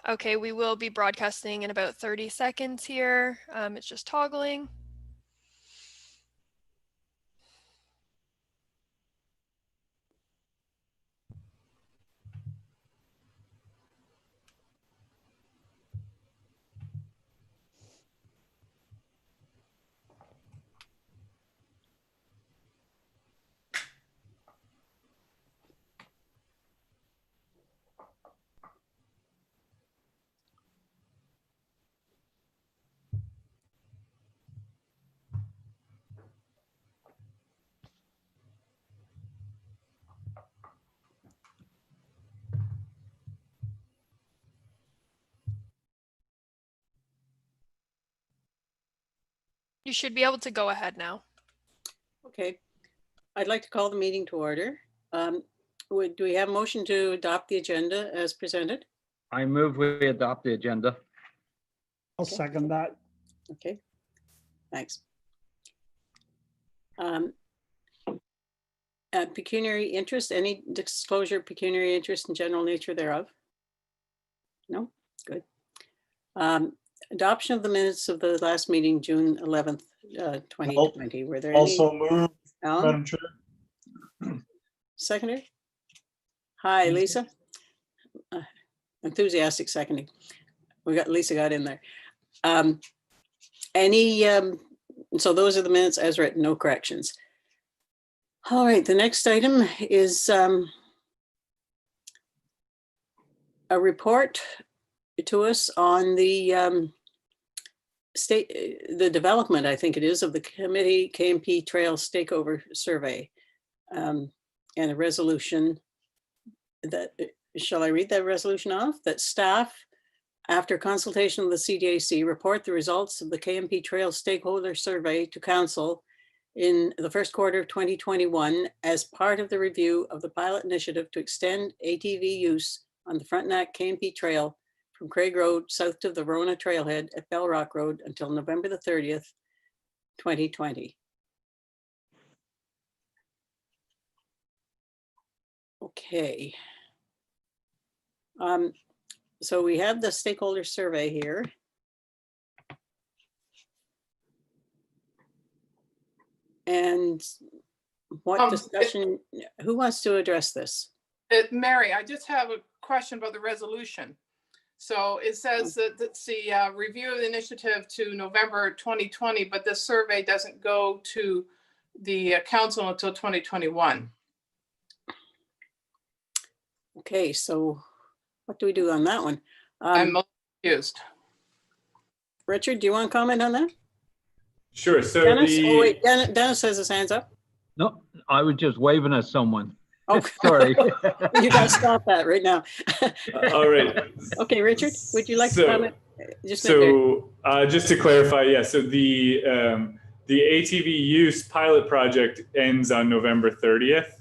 Okay, we will be broadcasting in about 30 seconds here. It's just toggling. You should be able to go ahead now. Okay, I'd like to call the meeting to order. Do we have a motion to adopt the agenda as presented? I move we adopt the agenda. I'll second that. Okay, thanks. Pecuniary interest, any disclosure of pecuniary interest and general nature thereof? No, good. Adoption of the minutes of the last meeting, June 11th, 2020. Were there any? Also moved, Alan? Madam Chair. Seconder? Hi, Lisa. Enthusiastic seconding. Lisa got in there. So those are the minutes as written, no corrections. All right, the next item is a report to us on the development, I think it is, of the committee KMP Trail Stakeholder Survey, and a resolution that, shall I read that resolution off? That staff, after consultation with the CDAC, report the results of the KMP Trail Stakeholder Survey to Council in the first quarter of 2021 as part of the review of the pilot initiative to extend ATV use on the Frontenac KMP Trail from Craig Road south to the Verona Trailhead at Bell Rock Road until November the 30th, 2020. Okay. So we have the stakeholder survey here. And what discussion, who wants to address this? Mary, I just have a question about the resolution. So it says that it's the review of the initiative to November 2020, but the survey doesn't go to the council until 2021. Okay, so what do we do on that one? I'm confused. Richard, do you want to comment on that? Sure. So Dennis, wait, Dennis has his hands up. No, I was just waving at someone. Oh, sorry. You got to stop that right now. All right. Okay, Richard, would you like to comment? Just to clarify, yeah. So the ATV use pilot project ends on November 30th,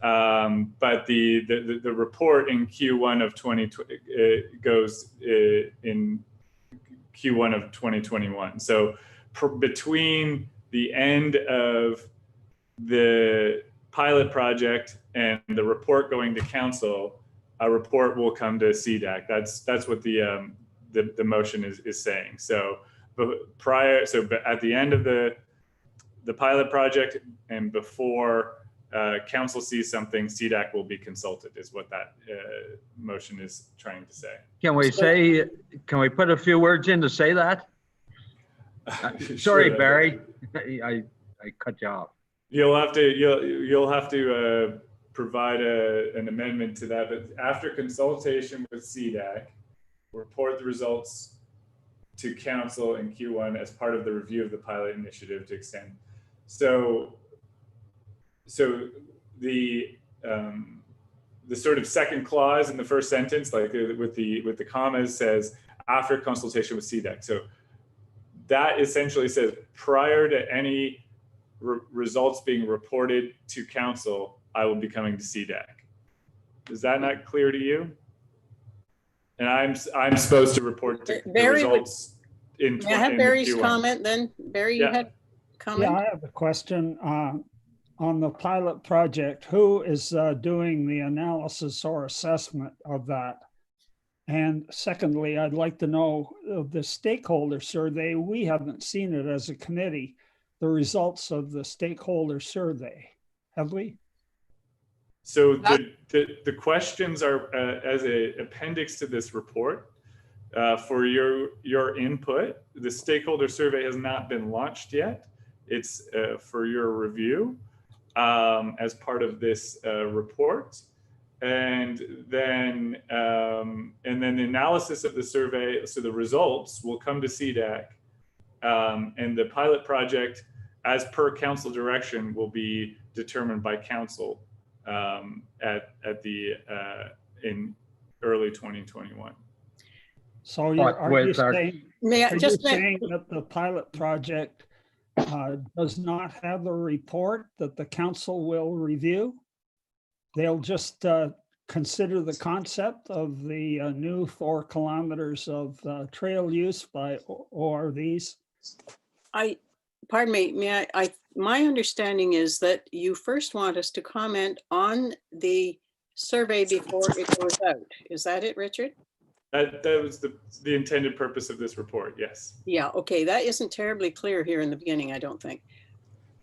but the report in Q1 of 2020 goes in Q1 of 2021. So between the end of the pilot project and the report going to council, a report will come to CDAC. That's what the motion is saying. So, but at the end of the pilot project and before council sees something, CDAC will be consulted, is what that motion is trying to say. Can we put a few words in to say that? Sure. Sorry, Barry, I cut you off. You'll have to provide an amendment to that, but after consultation with CDAC, report the results to council in Q1 as part of the review of the pilot initiative to extend. So the sort of second clause in the first sentence, like with the commas, says after consultation with CDAC. So that essentially says prior to any results being reported to council, I will be coming to CDAC. Is that not clear to you? And I'm supposed to report to Barry, the results in. May I have Barry's comment then? Barry, you had comment? Yeah, I have a question on the pilot project. Who is doing the analysis or assessment of that? And secondly, I'd like to know the stakeholder survey. We haven't seen it as a committee, the results of the stakeholder survey. Have we? So the questions are as an appendix to this report for your input. The stakeholder survey has not been launched yet. It's for your review as part of this report. And then the analysis of the survey, so the results will come to CDAC, and the pilot project, as per council direction, will be determined by council in early 2021. So are you saying, May I are just you saying that the pilot project does not have a report that the council will review? They'll just consider the concept of the new 4 kilometers of trail use by ORVs? Pardon me, my understanding is that you first want us to comment on the survey before it goes out. Is that it, Richard? That was the intended purpose of this report, yes. Yeah, okay, that isn't terribly clear here in the beginning, I don't think.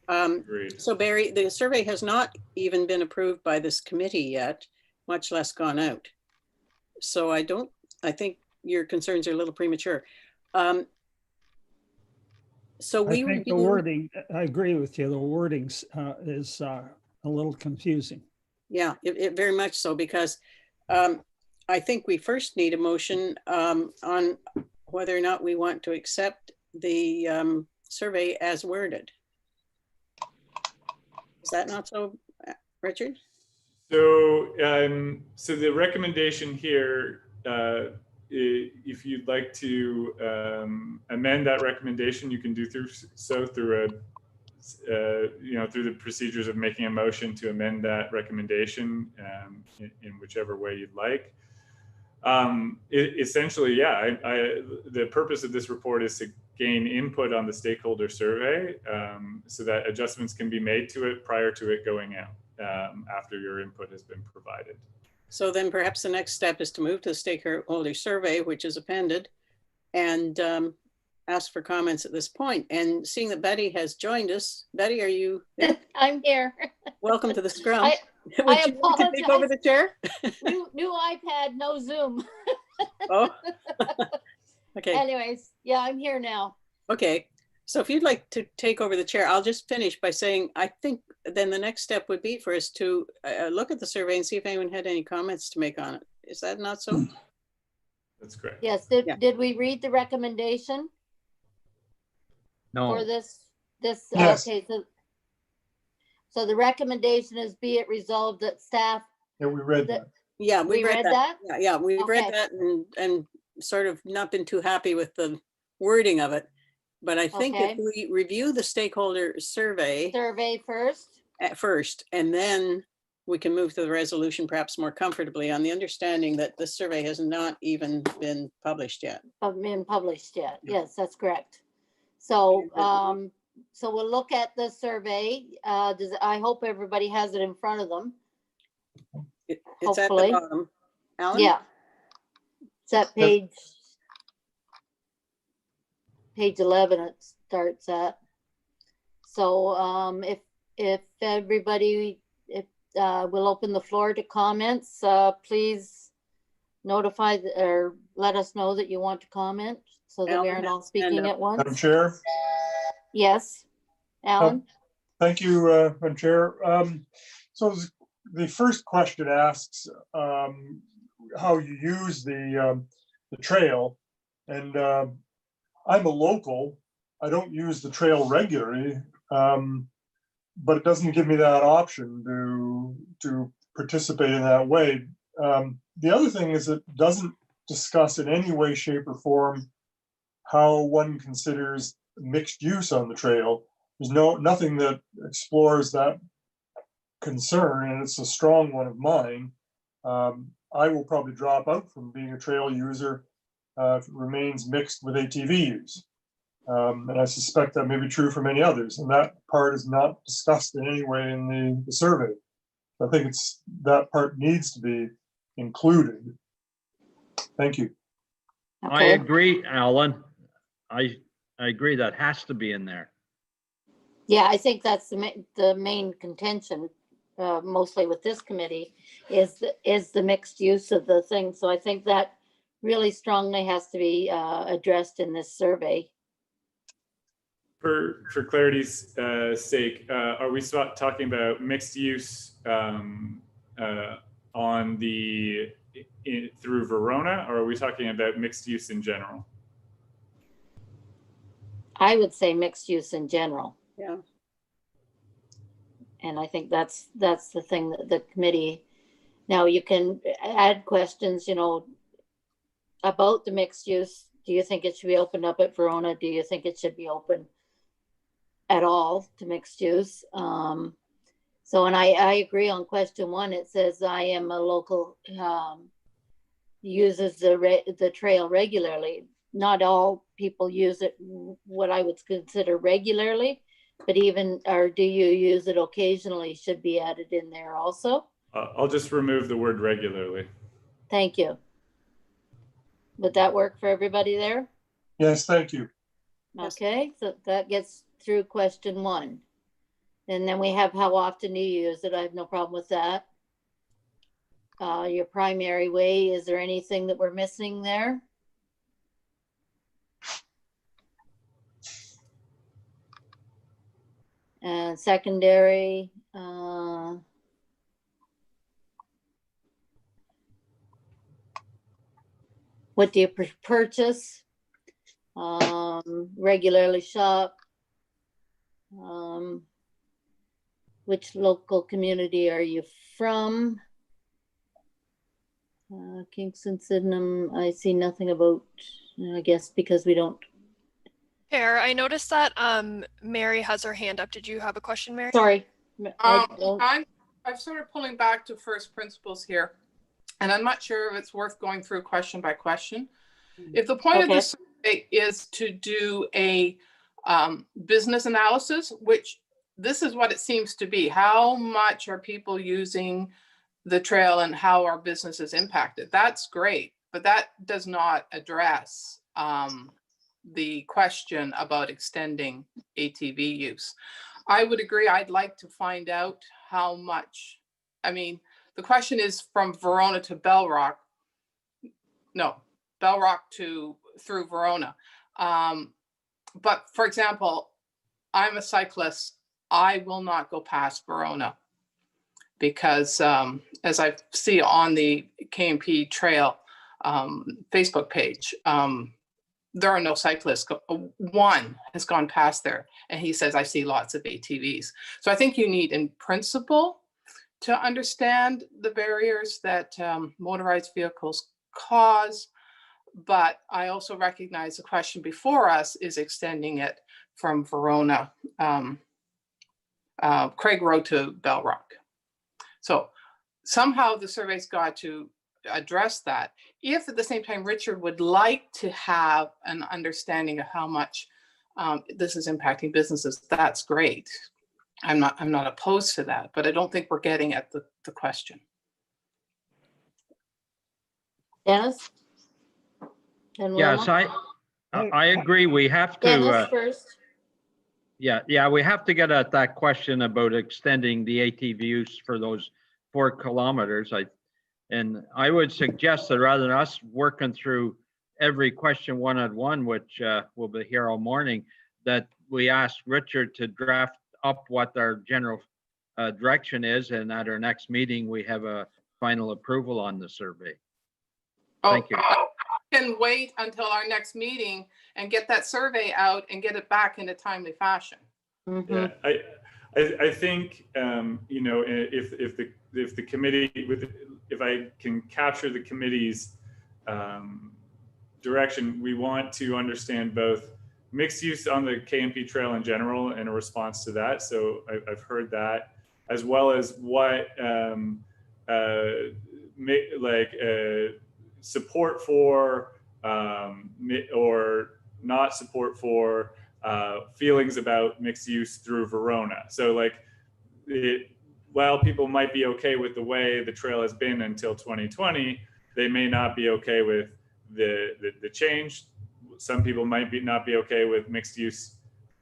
Agreed. So Barry, the survey has not even been approved by this committee yet, much less gone out. So I think your concerns are a little premature. So I think the wording, I agree with you, the wording is a little confusing. Yeah, it very much so, because I think we first need a motion on whether or not we want to accept the survey as worded. Is that not so, Richard? So, so the recommendation here, if you'd like to amend that recommendation, you can do through the procedures of making a motion to amend that recommendation in whichever way you'd like. Essentially, yeah, the purpose of this report is to gain input on the stakeholder survey so that adjustments can be made to it prior to it going out after your input has been provided. So then perhaps the next step is to move to the stakeholder survey, which is appended, and ask for comments at this point. And seeing that Betty has joined us, Betty, are you there? I'm here. Welcome to the scrum. I Would you like to take over the chair? new iPad, no Zoom. Oh, okay. Anyways, yeah, I'm here now. Okay. So if you'd like to take over the chair, I'll just finish by saying, I think then the next step would be for us to look at the survey and see if anyone had any comments to make on it. Is that not so? That's correct. Yes. Did we read the recommendation? No. For this, Yes. okay. So the recommendation is be it resolved that staff. Yeah, we read that. Yeah, we read that. Yeah, we've Okay. read that and sort of not been too happy with the wording of it. But I think Okay. if we review the stakeholder survey Survey first. at first, and then we can move to the resolution perhaps more comfortably on the understanding that this survey has not even been published yet. Been published yet. Yes, that's correct. So, so we'll look at the survey. I hope everybody has it in front of them. It's at the Hopefully. bottom. Alan? Yeah. It's at page 11 it starts at. So if everybody, we'll open the floor to comments, please notify or let us know that you want to comment so that we Alan aren't all has his hand speaking up. at once. Madam Chair, Yes, Alan? thank you, Madam Chair. So the first question asks how you use the trail, and I'm a local. I don't use the trail regularly, but it doesn't give me that option to participate in that way. The other thing is it doesn't discuss in any way, shape, or form how one considers mixed use on the trail. There's nothing that explores that concern, and it's a strong one of mine. I will probably drop out from being a trail user if it remains mixed with ATV use. And I suspect that may be true for many others, and that part is not discussed in any way in the survey. I think that part needs to be included. Thank you. I Okay, agree, Alan. I agree that has to be in there. yeah, I think that's the main contention, mostly with this committee, is the mixed use of the thing. So I think that really strongly has to be addressed in this survey. For clarity's sake, are we talking about mixed use on the through Verona, or are we talking about mixed use in general? I would say mixed use in general. Yeah. And I think that's the thing that the committee, now you can add questions, about the mixed use. Do you think it should be opened up at Verona? Do you think it should be open at all to mixed use? So, and I agree on question 1. It says I am a local, uses the trail regularly. Not all people use it what I would consider regularly, but or do you use it occasionally should be added in there also. I'll just remove the word regularly. Thank you. Would that work for everybody there? Yes, thank you. Yes. Okay, so that gets through question 1. And then we have how often do you use it? I have no problem with that. Your primary way, is there anything that we're missing there? And secondary, what do you purchase? Regularly shop? Which local community are you from? Kingston, Sydenham, I see nothing about, I guess because we don't. Chair, I noticed that Mary has her hand up. Did you have a question, Mary? Sorry. I'm sort of pulling back to first principles here, and I'm not sure if it's worth going through question by question. If the point of this survey is to do a business analysis, which this is what it seems to be, how much are people using the trail and how our business is impacted? That's great, but that does not address the question about extending ATV use. I would agree. I'd like to find out how much. I mean, the question is from Verona to Bell Rock. No, Bell Rock through Verona. But for example, I'm a cyclist. I will not go past Verona because as I see on the KMP Trail Facebook page, there are no cyclists. One has gone past there and he says, I see lots of ATVs. So I think you need in principle to understand the barriers that motorized vehicles cause. But I also recognize the question before us is extending it from Verona, Craig Road to Bell Rock. So somehow the survey's got to address that. If at the same time Richard would like to have an understanding of how much this is impacting businesses, that's great. I'm not opposed to that, but I don't think we're getting at the question. Dennis? And Yes, Wilma? I agree. We have Dennis to, first. yeah, we have to get at that question about extending the ATV use for those 4 kilometers. And I would suggest that rather than us working through every question one-on-one, which will be here all morning, that we ask Richard to draft up what our general direction is, and at our next meeting, we have a final approval on the survey. Thank you. I can wait until our next meeting and get that survey out and get it back in a timely fashion. Mm-hmm. Yeah, I think if the committee if I can capture the committee's direction, we want to understand both mixed use on the KMP trail in general and a response to that. So I've heard that, as well as what support for or not support for feelings about mixed use through Verona. So while people might be okay with the way the trail has been until 2020, they may not be okay with the change. Some people might not be okay with mixed use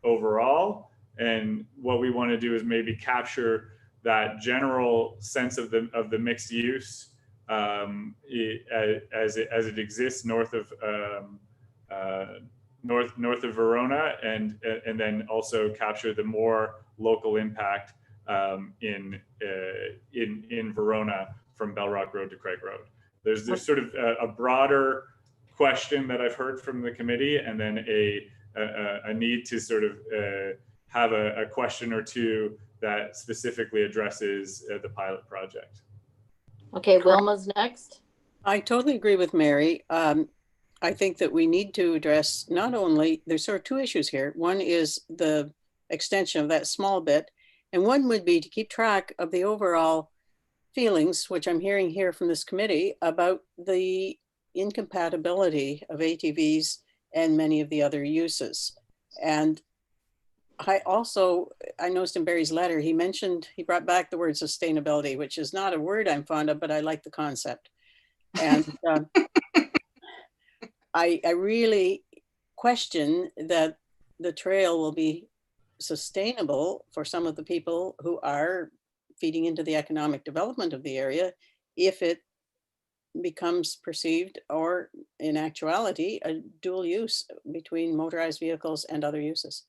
overall. And what we want to do is maybe capture that general sense of the mixed use as it exists north of north of Verona, and then also capture the more local impact in Verona from Bell Rock Road to Craig Road. There's sort of a broader question that I've heard from the committee, and then a need to sort of have a question or two that specifically addresses the pilot project. Okay, Wilma's next. I totally agree with Mary. I think that we need to address not only, there's sort of two issues here. One is the extension of that small bit, and one would be to keep track of the overall feelings, which I'm hearing here from this committee, about the incompatibility of ATVs and many of the other uses. And I noticed in Barry's letter, he brought back the word sustainability, which is not a word I'm fond of, but I like the concept. And I really question that the trail will be sustainable for some of the people who are feeding into the economic development of the area if it becomes perceived, or in actuality, a dual use between motorized vehicles and other uses.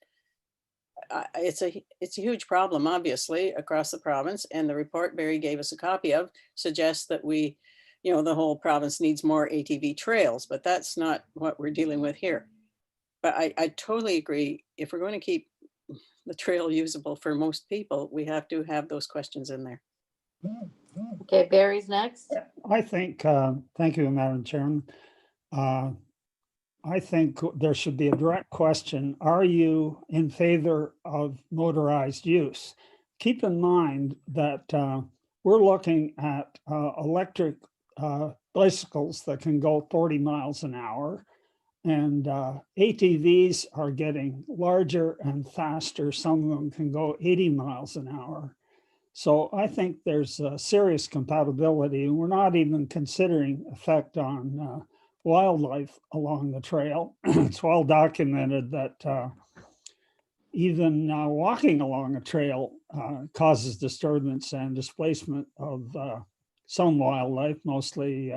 It's a huge problem, obviously, across the province, and the report Barry gave us a copy of suggests that the whole province needs more ATV trails, but that's not what we're dealing with here. But I totally agree. If we're going to keep the trail usable for most people, we have to have those questions in there. Okay, Barry's next. I think, thank you, Madam Chairman. I think there should be a direct question. Are you in favor of motorized use? Keep in mind that we're looking at electric bicycles that can go 40 miles an hour, and ATVs are getting larger and faster. Some of them can go 80 miles an hour. So I think there's a serious compatibility, and we're not even considering effect on wildlife along the trail. It's well documented that even walking along a trail causes disturbance and displacement of some wildlife, mostly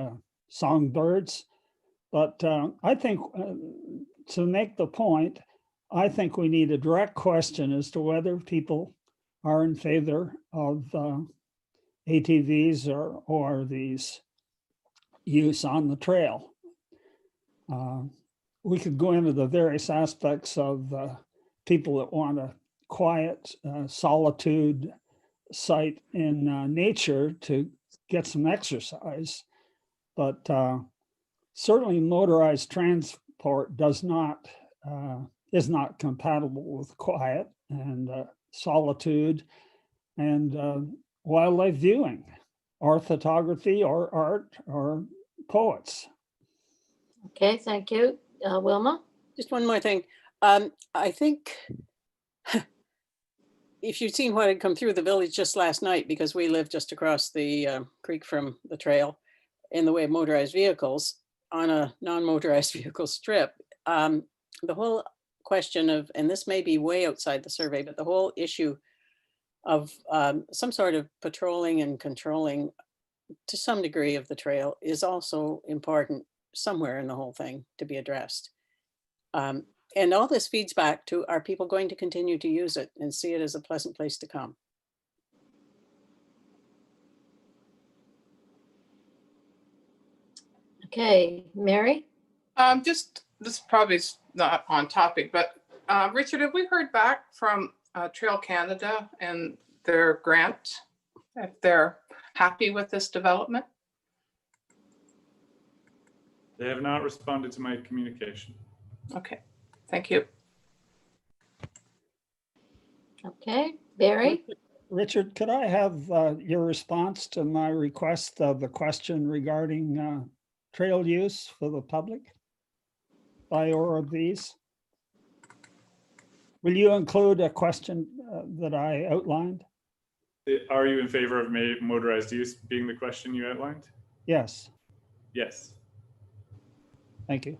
songbirds. But I think to make the point, I think we need a direct question as to whether people are in favor of ATVs or these use on the trail. We could go into the various aspects of people that want a quiet solitude site in nature to get some exercise, but certainly motorized transport is not compatible with quiet and solitude and wildlife viewing, or photography, or art, or poets. Okay, thank you. Wilma? Just one more thing. I think if you'd seen what had come through the village just last night, because we live just across the creek from the trail in the way of motorized vehicles on a non-motorized vehicle strip, the whole question of, and this may be way outside the survey, but the whole issue of some sort of patrolling and controlling to some degree of the trail is also important somewhere in the whole thing to be addressed. And all this feeds back to, are people going to continue to use it and see it as a pleasant place to come? Okay, Mary? Just, this probably is not on topic, but Richard, have we heard back from Trail Canada and their grant, if they're happy with this development? They have not responded to my communication. Okay, thank you. Okay, Barry? Richard, could I have your response to my request of the question regarding trail use for the public by or of these? Will you include a question that I outlined? Are you in favor of motorized use being the question you outlined? Yes. Yes. Thank you.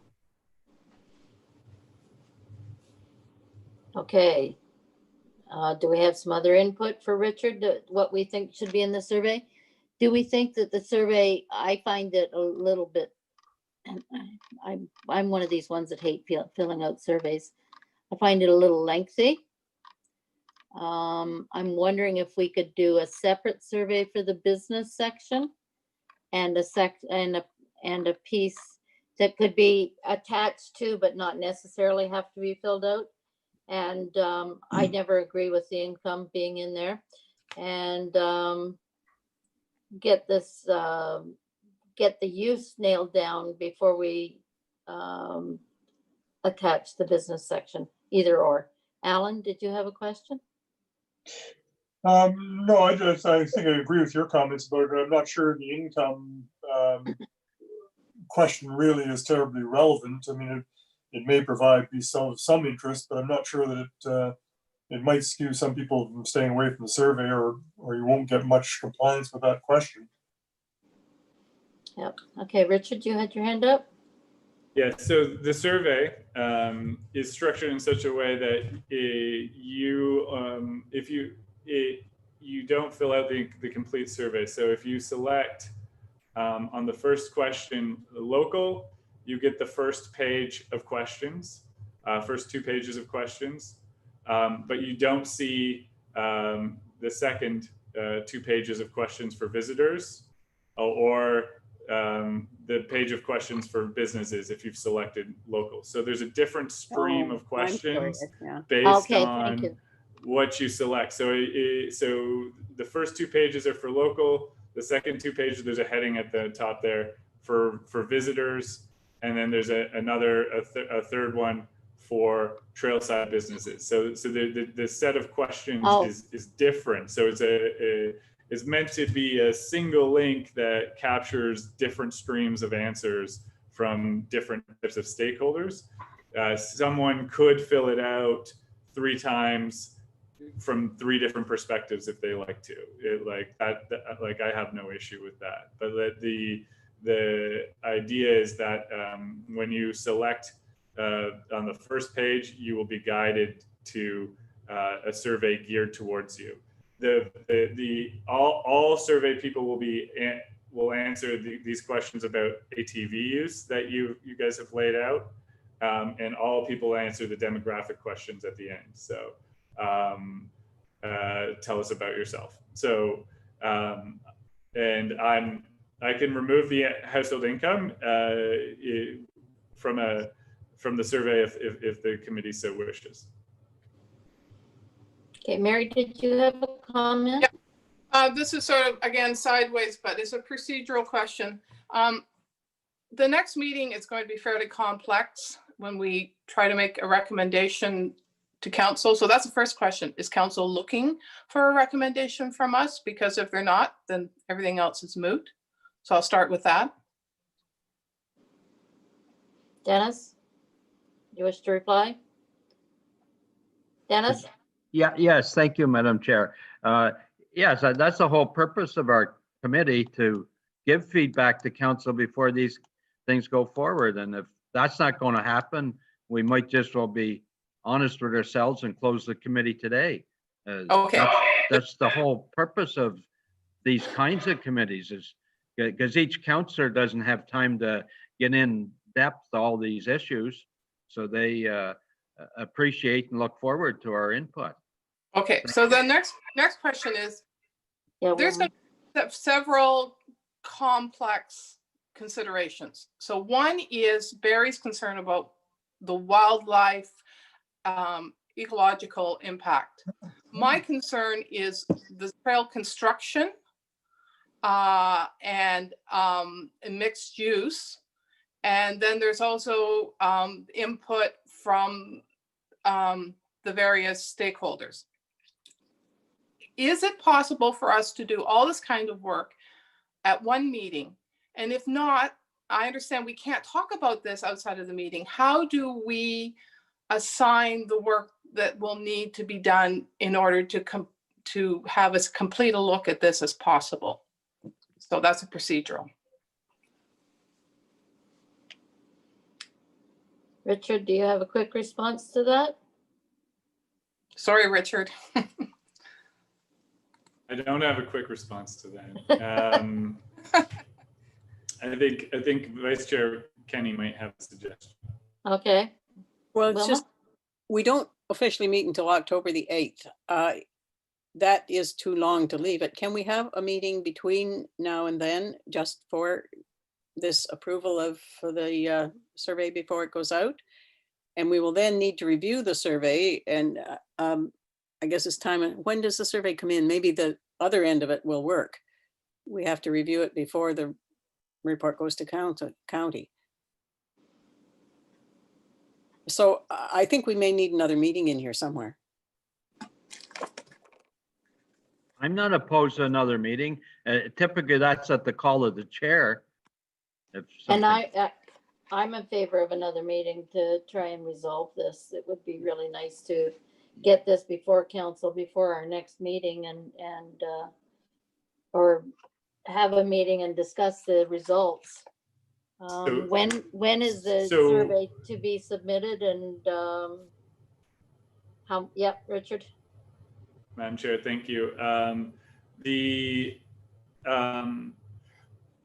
Okay. Do we have some other input for Richard, what we think should be in the survey? Do we think that the survey, I find it a little bit, and I'm one of these ones that hate filling out surveys. I find it a little lengthy. I'm wondering if we could do a separate survey for the business section and a piece that could be attached to, but not necessarily have to be filled out. And I never agree with the income being in there. And get the use nailed down before we attach the business section, either or. Alan, did you have a question? No, I think I agree with your comments about it. I'm not sure the income question really is terribly relevant. I mean, it may be some interest, but I'm not sure that it might skew some people from staying away from the survey, or you won't get much compliance with that question. Yep. Okay, Richard, you had your hand up? Yeah, so the survey is structured in such a way that you don't fill out the complete survey. So if you select on the first question, local, you get the first page of questions, first 2 pages of questions, but you don't see the second 2 pages of questions for visitors, or the page of questions for businesses if you've selected local. So there's a different stream of questions based on what you select. So the first 2 pages are for local. The second 2 pages, there's a heading at the top there for visitors, and then there's a third one for trailside businesses. So the set of questions is different. So it's meant to be a single link that captures different streams of answers from different types of stakeholders. Someone could fill it out 3 times from 3 different perspectives if they like to. I have no issue with that. But the idea is that when you select on the first page, you will be guided to a survey geared towards you. All survey people will answer these questions about ATV use that you guys have laid out, and all people answer the demographic questions at the end. So tell us about yourself. So and I can remove the household income from the survey if the committee so wishes. Okay, Mary, did you have a comment? Yeah. This is sort of, again, sideways, but it's a procedural question. The next meeting is going to be fairly complex when we try to make a recommendation to council. So that's the first question. Is council looking for a recommendation from us? Because if they're not, then everything else is moot. So I'll start with that. Dennis, you wish to reply? Dennis? Yes, thank you, Madam Chair. Yes, that's the whole purpose of our committee, to give feedback to council before these things go forward. And if that's not going to happen, we might just well be honest with ourselves and close the committee today. Okay. That's the whole purpose of these kinds of committees, is because each councillor doesn't have time to get in depth to all these issues. So they appreciate and look forward to our input. Okay, so the next question is, there's going to be several complex considerations. So one is Barry's concern about the wildlife ecological impact. My concern is the trail construction and mixed use. And then there's also input from the various stakeholders. Is it possible for us to do all this kind of work at one meeting? And if not, I understand we can't talk about this outside of the meeting. How do we assign the work that will need to be done in order to have as complete a look at this as possible? So that's a procedural. Richard, do you have a quick response to that? Sorry, Richard. I don't have a quick response to that. I think Vice Chair Kenny might have a suggestion. Okay, Well, it's Wilma? just, we don't officially meet until October the 8th. That is too long to leave it. Can we have a meeting between now and then just for this approval of the survey before it goes out? And we will then need to review the survey, and I guess it's time. When does the survey come in? Maybe the other end of it will work. We have to review it before the report goes to county. So I think we may need another meeting in here somewhere. I'm not opposed to another meeting. Typically, that's at the call of the chair. If And something- I'm in favor of another meeting to try and resolve this. It would be really nice to get this before council, before our next meeting, and or have a meeting and discuss the results. When is the So- survey to be submitted, and how, yep, Richard? Madam Chair, thank you.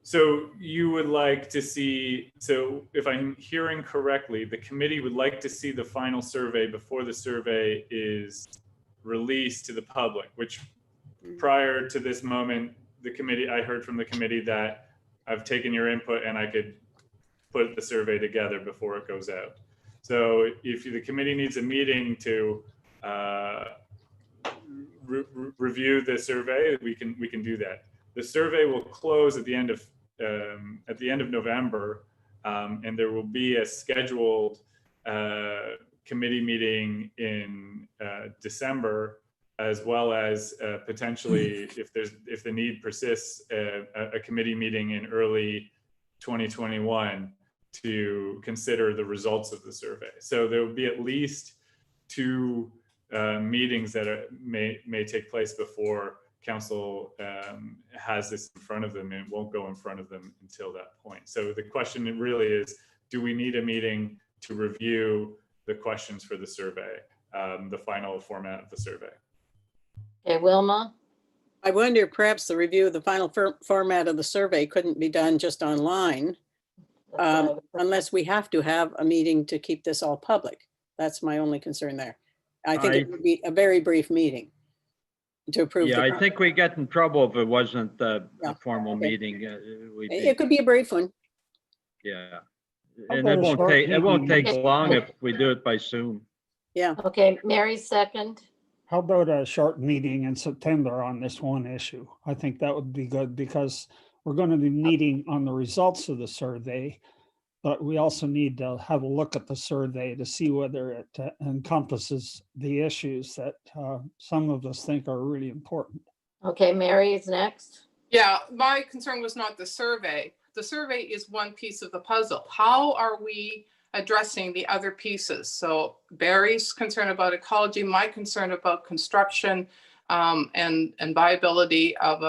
So you would like to see, so if I'm hearing correctly, the committee would like to see the final survey before the survey is released to the public, which prior to this moment, the committee, I heard from the committee that I've taken your input and I could put the survey together before it goes out. So if the committee needs a meeting to review the survey, we can do that. The survey will close at the end of November, and there will be a scheduled committee meeting in December, as well as potentially, if the need persists, a committee meeting in early 2021 to consider the results of the survey. So there will be at least 2 meetings that may take place before council has this in front of them, and it won't go in front of them until that point. So the question really is, do we need a meeting to review the questions for the survey, the final format of the survey? Okay, Wilma? I wonder, perhaps the review of the final format of the survey couldn't be done just online, That's what I would prefer. unless we have to have a meeting to keep this all public. That's my only concern there. I think it would be a very brief meeting to approve. Yeah, I think we get in trouble if it wasn't a Yeah, formal okay. meeting. It could be a brief one. Yeah. How And about a short it won't meeting? take long if we do it by Zoom. Yeah, Okay, Mary, second. How about a short meeting in September on this one issue? I think that would be good, because we're going to be meeting on the results of the survey, but we also need to have a look at the survey to see whether it encompasses the issues that some of us think are really important. Okay, Mary is next. Yeah, my concern was not the survey. The survey is one piece of the puzzle. How are we addressing the other pieces? So Barry's concern about ecology, my concern about construction and viability of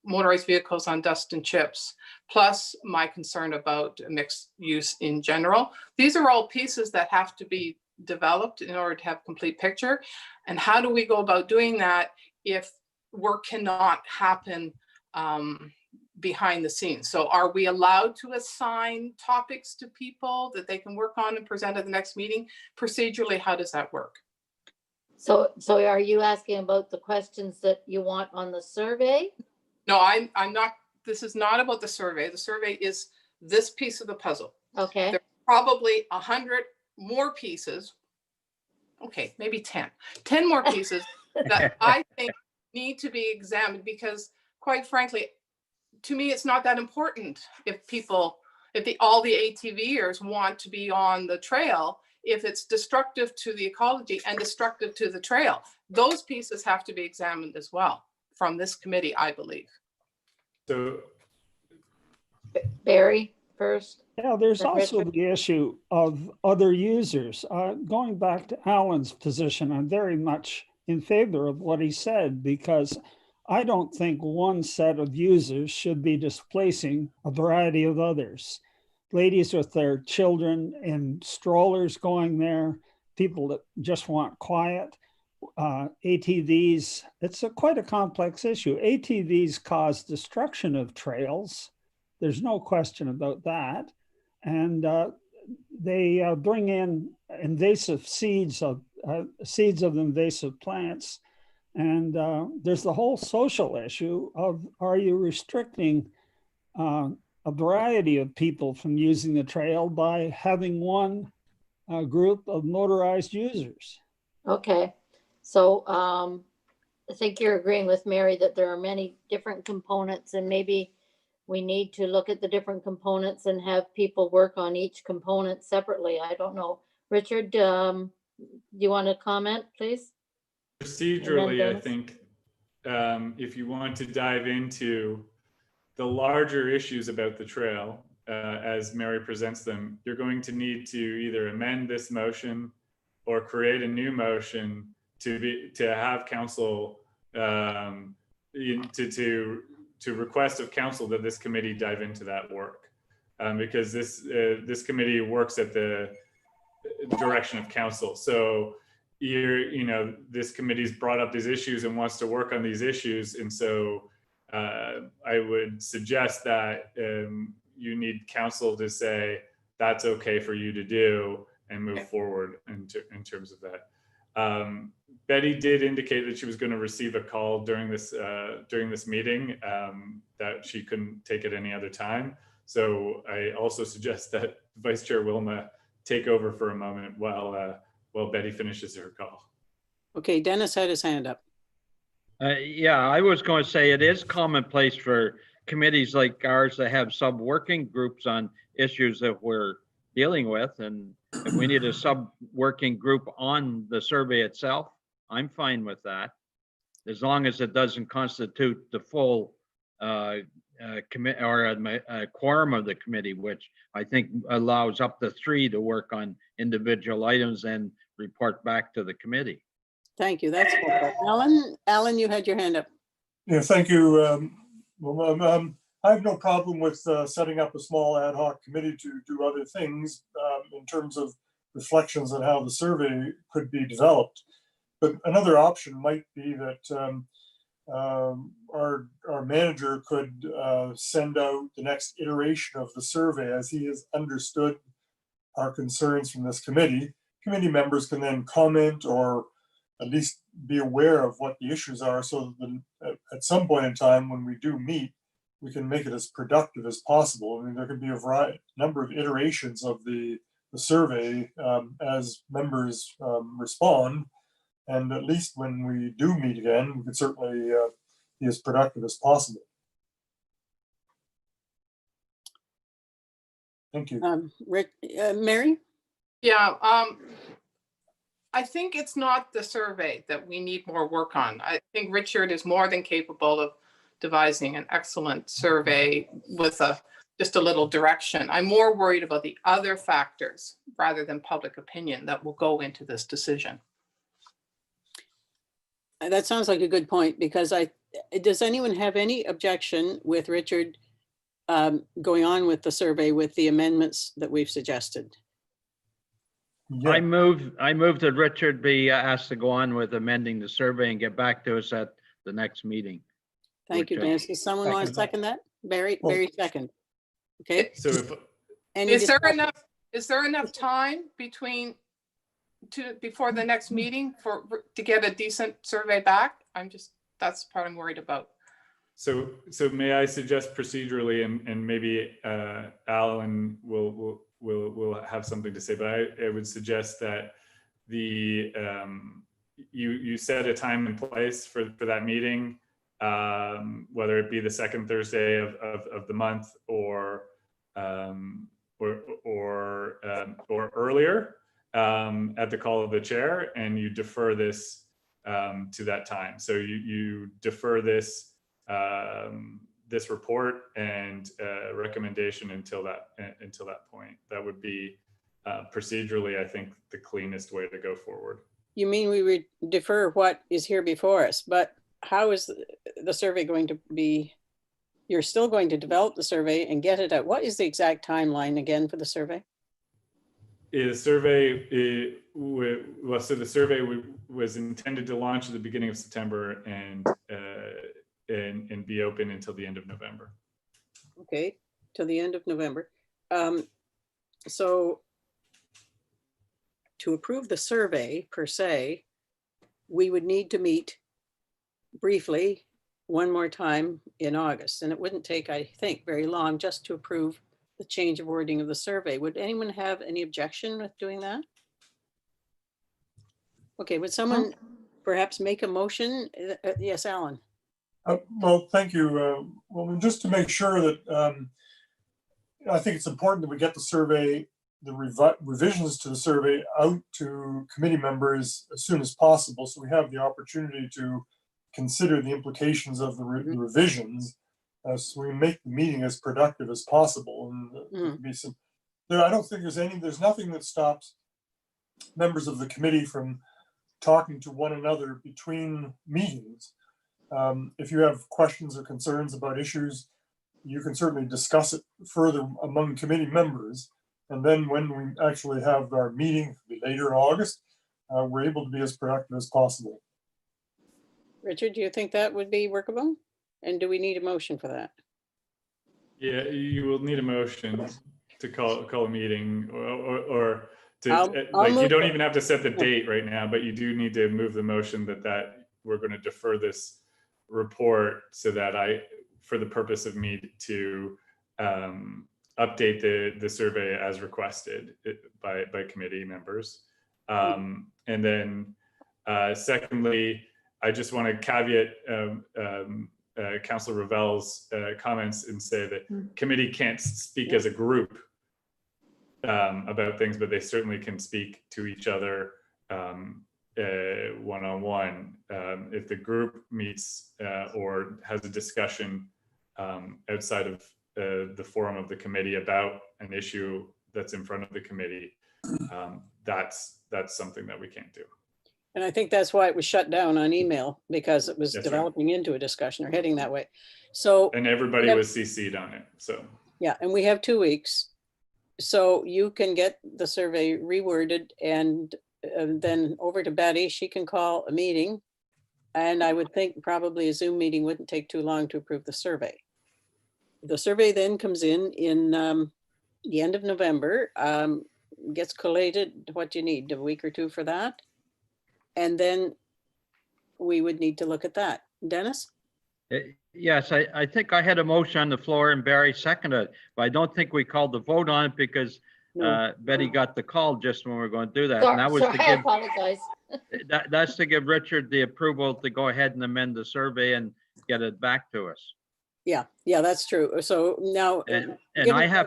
motorized vehicles on dust and chips, plus my concern about mixed use in general. These are all pieces that have to be developed in order to have a complete picture. And how do we go about doing that if work cannot happen behind the scenes? So are we allowed to assign topics to people that they can work on and present at the next meeting? Procedurally, how does that work? So are you asking about the questions that you want on the survey? No, I'm not, this is not about the survey. The survey is this piece of the puzzle. Okay, There are probably 100 more pieces. Okay, maybe 10 more pieces that I think need to be examined, because quite frankly, to me, it's not that important if all the ATVers want to be on the trail, if it's destructive to the ecology and destructive to the trail. Those pieces have to be examined as well from this committee, I believe. So Barry first. Yeah, there's Then also Richard. the issue of other users. Going back to Alan's position, I'm very much in favor of what he said, because I don't think one set of users should be displacing a variety of others. ladies with their children in strollers going there, people that just want quiet. ATVs, it's quite a complex issue. ATVs cause destruction of trails. There's no question about that. And they bring in invasive seeds of invasive plants. And there's the whole social issue of, are you restricting a variety of people from using the trail by having one group of motorized users? Okay, so I think you're agreeing with Mary that there are many different components, and maybe we need to look at the different components and have people work on each component separately. I don't know. Richard, do you want to comment, please? Procedurally, I Dennis? think if you want to dive into the larger issues about the trail, as Mary presents them, you're going to need to either amend this motion or create a new motion to have council to request of council that this committee dive into that work, because this committee works at the direction of council. So this committee's brought up these issues and wants to work on these issues, and so I would suggest that you need council to say that's okay for you to do and move forward in terms of that. Betty did indicate that she was going to receive a call during this meeting, that she couldn't take it any other time. So I also suggest that Vice Chair Wilma take over for a moment while Betty finishes her call. Okay, Dennis had his hand up. Yeah, I was going to say it is commonplace for committees like ours to have sub-working groups on issues that we're dealing with. And if we need a sub-working group on the survey itself, I'm fine with that, as long as it doesn't constitute the full commit or a quorum of the committee, which I think allows up to 3 to work on individual items and report back to the committee. Thank you. That's Alan, you had your hand up. Yeah, thank you. I have no problem with setting up a small ad hoc committee to do other things in terms of reflections on how the survey could be developed. But another option might be that our manager could send out the next iteration of the survey as he has understood our concerns from this committee. Committee members can then comment or at least be aware of what the issues are, so that at some point in time when we do meet, we can make it as productive as possible. I mean, there could be a number of iterations of the survey as members respond. And at least when we do meet again, we can certainly be as productive as possible. Thank you. Mary? Yeah, I think it's not the survey that we need more work on. I think Richard is more than capable of devising an excellent survey with just a little direction. I'm more worried about the other factors rather than public opinion that will go into this decision. That sounds like a good point, because does anyone have any objection with Richard going on with the survey with the amendments that we've suggested? Yeah. I move that Richard be asked to go on with amending the survey and get back to us at the next meeting. Thank you, Dennis. Does someone want to second that? Barry second. Okay. So Is there enough time before the next meeting to get a decent survey back? That's the part I'm worried about. So may I suggest procedurally, and maybe Alan will have something to say, but I would suggest that you set a time and place for that meeting, whether it be the second Thursday of the month or earlier at the call of the chair, and you defer this to that time. So you defer this report and recommendation until that point. That would be procedurally, I think, the cleanest way to go forward. You mean we would defer what is here before us, but how is the survey going to be you're still going to develop the survey and get it out. What is the exact timeline again for the survey? The survey, well, so the survey was intended to launch at the beginning of September and be open until the end of November. Okay, till the end of November. So to approve the survey per se, we would need to meet briefly one more time in August, and it wouldn't take, I think, very long just to approve the change of wording of the survey. Would anyone have any objection with doing that? Okay, would someone perhaps make a motion? Yes, Alan. Well, thank you. Well, just to make sure that I think it's important that we get the survey, the revisions to the survey out to committee members as soon as possible, so we have the opportunity to consider the implications of the revisions, so we make the meeting as productive as possible. And I don't think there's nothing that stops members of the committee from talking to one another between meetings. If you have questions or concerns about issues, you can certainly discuss it further among committee members. And then when we actually have our meeting later in August, we're able to be as productive as possible. Richard, do you think that would be workable? And do we need a motion for that? Yeah, you will need a motion to call a meeting, or to you don't even have to set the date right now, but you do need to move the motion that we're going to defer this report so that for the purpose of me to update the survey as requested by committee members. And then secondly, I just want to caveat Councillor Ravel's comments and say that committee can't speak as a group about things, but they certainly can speak to each other one-on-one. If the group meets or has a discussion outside of the forum of the committee about an issue that's in front of the committee, that's something that we can't do. And I think that's why it was shut down on email, because it was developing into a discussion or heading that way. So, and everybody was CC'd on it. So yeah, and we have 2 weeks. So you can get the survey reworded and then over to Betty. She can call a meeting. And I would think probably a Zoom meeting wouldn't take too long to approve the survey. The survey then comes in the end of November, gets collated. What do you need? A week or two for that? And then we would need to look at that. Dennis? Yes, I think I had a motion on the floor and Barry seconded it, but I don't think we called the vote on it because Betty got the call just when we were going to do that. And that was I apologize. That's to give Richard the approval to go ahead and amend the survey and get it back to us. Yeah, that's true. So now, and I have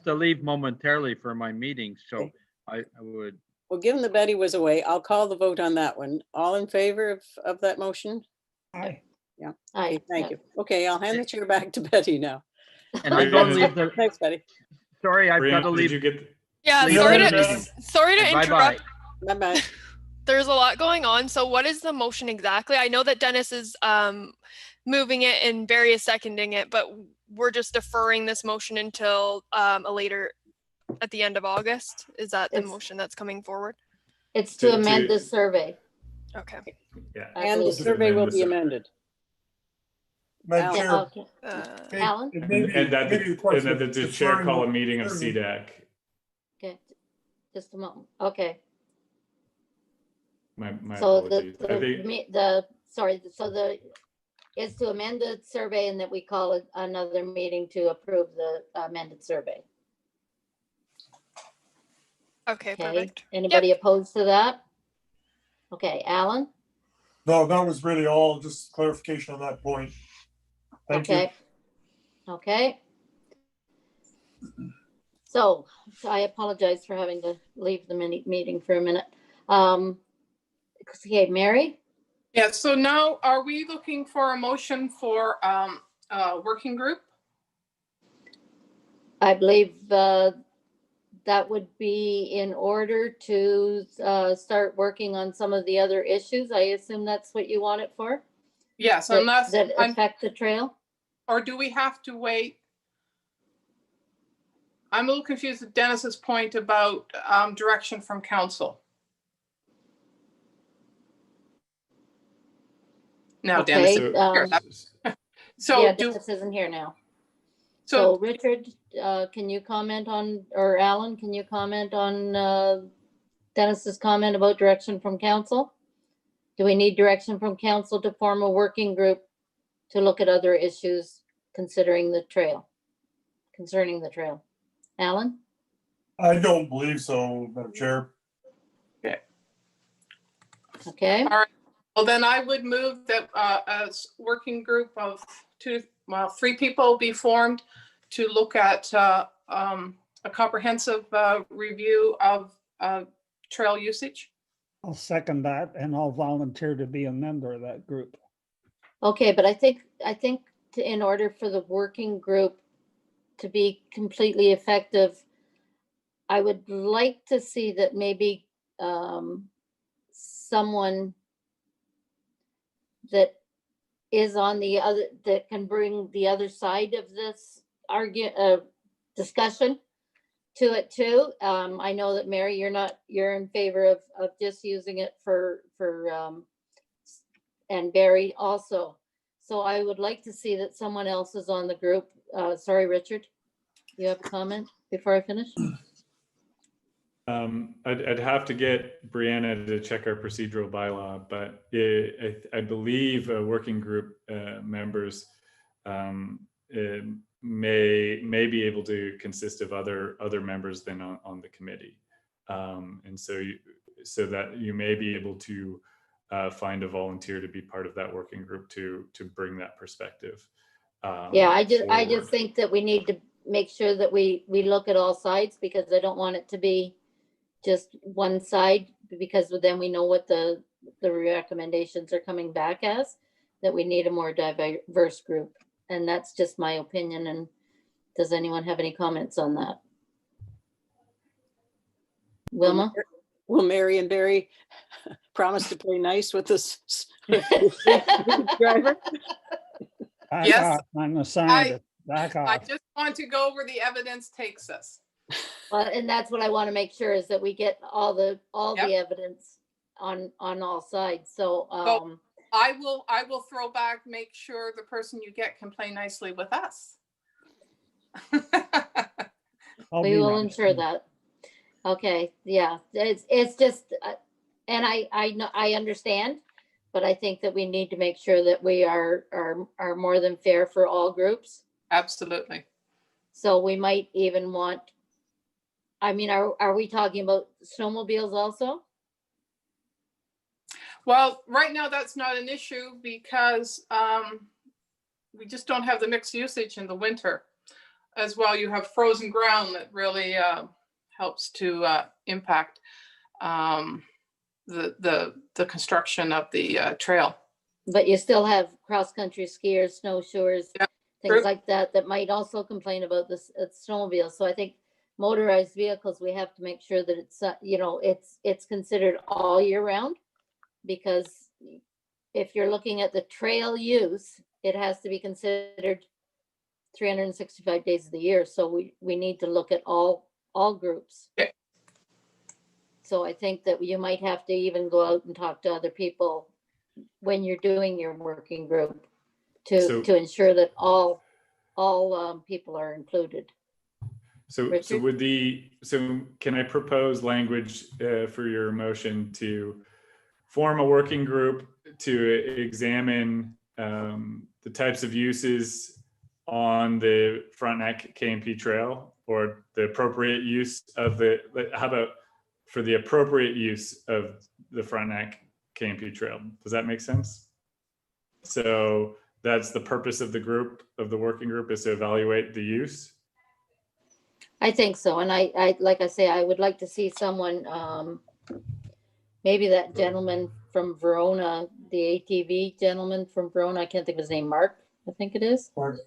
to leave momentarily for my meeting, so okay. I would. Well, given that Betty was away, I'll call the vote on that one. All in favor of that motion? Aye. Yeah. Aye. Thank you. Okay, I'll hand the chair back to Betty now. And I don't leave the. Thanks, Betty. Sorry, I've got to leave. Did you get? Yeah, sorry to interrupt. Bye-bye. There's a lot going on. So what is the motion exactly? I know that Dennis is moving it and Barry is seconding it, but we're just deferring this motion until at the end of August. Is that the motion that's coming forward? It's to amend the survey. Okay. Yeah. And the survey will be amended. Madam Chair. Alan? And that the chair call a meeting of CDAC. Okay, just a moment. Okay. My so apologies. is to amend the survey and that we call another meeting to approve the amended survey. Okay, perfect. Anybody opposed to that? Okay, Alan? No, that was really all, just clarification on that point. Thank you. Okay. So I apologize for having to leave the meeting for a minute. Okay, Mary? Yeah, so now are we looking for a motion for a working group? I believe that would be in order to start working on some of the other issues. I assume that's what you want it for? Yes, unless that affect the trail. or do we have to wait? I'm a little confused with Dennis's point about direction from council. Now, Dennis, Okay, so yeah, do, Dennis isn't here now. so So Richard, can you comment on, or Alan, can you comment on Dennis's comment about direction from council? Do we need direction from council to form a working group to look at other issues concerning the trail? Alan? I don't believe so, Madam Chair. Okay, all right. Well, then I would move that a working group of three people be formed to look at a comprehensive review of trail usage. I'll second that and I'll volunteer to be a member of that group. okay, but I think in order for the working group to be completely effective, I would like to see that maybe someone that is on the other, that can bring the other side of this discussion to it too. I know that Mary, you're in favor of just using it for and Barry also. So I would like to see that someone else is on the group. Sorry, Richard, you have a comment before I finish? I'd have to get Brianna to check our procedural bylaw, but I believe working group members may be able to consist of other members than on the committee, and so that you may be able to find a volunteer to be part of that working group to bring that perspective. Yeah, I just forward. think that we need to make sure that we look at all sides, because I don't want it to be just one side, because then we know what the recommendations are coming back as, that we need a more diverse group. And that's just my opinion. And does anyone have any comments on that? Wilma? Will Mary and Barry promise to play nice with this driver? Back Yes, off, I'm a scientist, back I off. just want to go where the evidence takes us. And that's what I want to make sure, is that we get all the Yep. evidence on all sides. So, I will throw back, make sure the person you get can play nicely with us. I'll we be will nice. ensure that. Okay, yeah, it's just, and I know, I understand, but I think that we need to make sure that we are more than fair for all groups. Absolutely. So we might even want, I mean, are we talking about snowmobiles also? Well, right now that's not an issue because we just don't have the mixed usage in the winter. As well, you have frozen ground that really helps to impact the construction of the trail. But you still have cross-country skiers, snowshoers, Yeah, things true. like that might also complain about this snowmobile. So I think motorized vehicles, we have to make sure that it's it's considered all year round, because if you're looking at the trail use, it has to be considered 365 days of the year. So we need to look at all groups. Okay. So I think that you might have to even go out and talk to other people when you're doing your working group to ensure that all people are included. So can I propose language for your motion to form a working group to examine the types of uses on the Frontenac KMP trail, or the appropriate use of how about for the appropriate use of the Frontenac KMP trail? Does that make sense? So that's the purpose of the group, of the working group, is to evaluate the use. I think so. And I like I say, I would like to see someone, maybe that gentleman from Verona, the ATV gentleman from Verona, I can't think of his name, Mark, I think it is. Mark.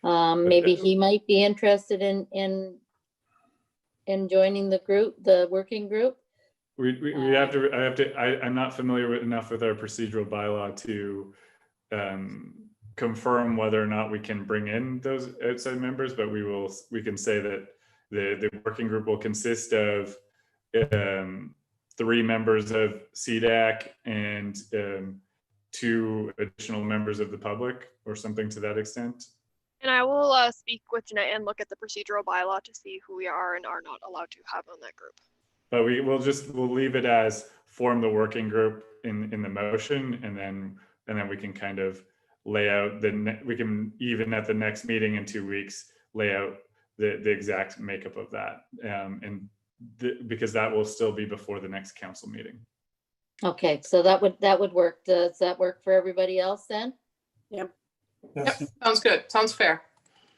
Maybe he might be interested in joining the group, the working group. I'm not familiar enough with our procedural bylaw to confirm whether or not we can bring in those outside members, but we can say that the working group will consist of 3 members of CDAC and 2 additional members of the public, or something to that extent. And I will speak with Jeanette and look at the procedural bylaw to see who we are and are not allowed to have on that group. But we'll leave it as form the working group in the motion, and then we can kind of lay out we can even at the next meeting in 2 weeks lay out the exact makeup of that, because that will still be before the next council meeting. Okay, so that would work. Does that work for everybody else then? Yep. Yes. Yep, sounds good. Sounds fair.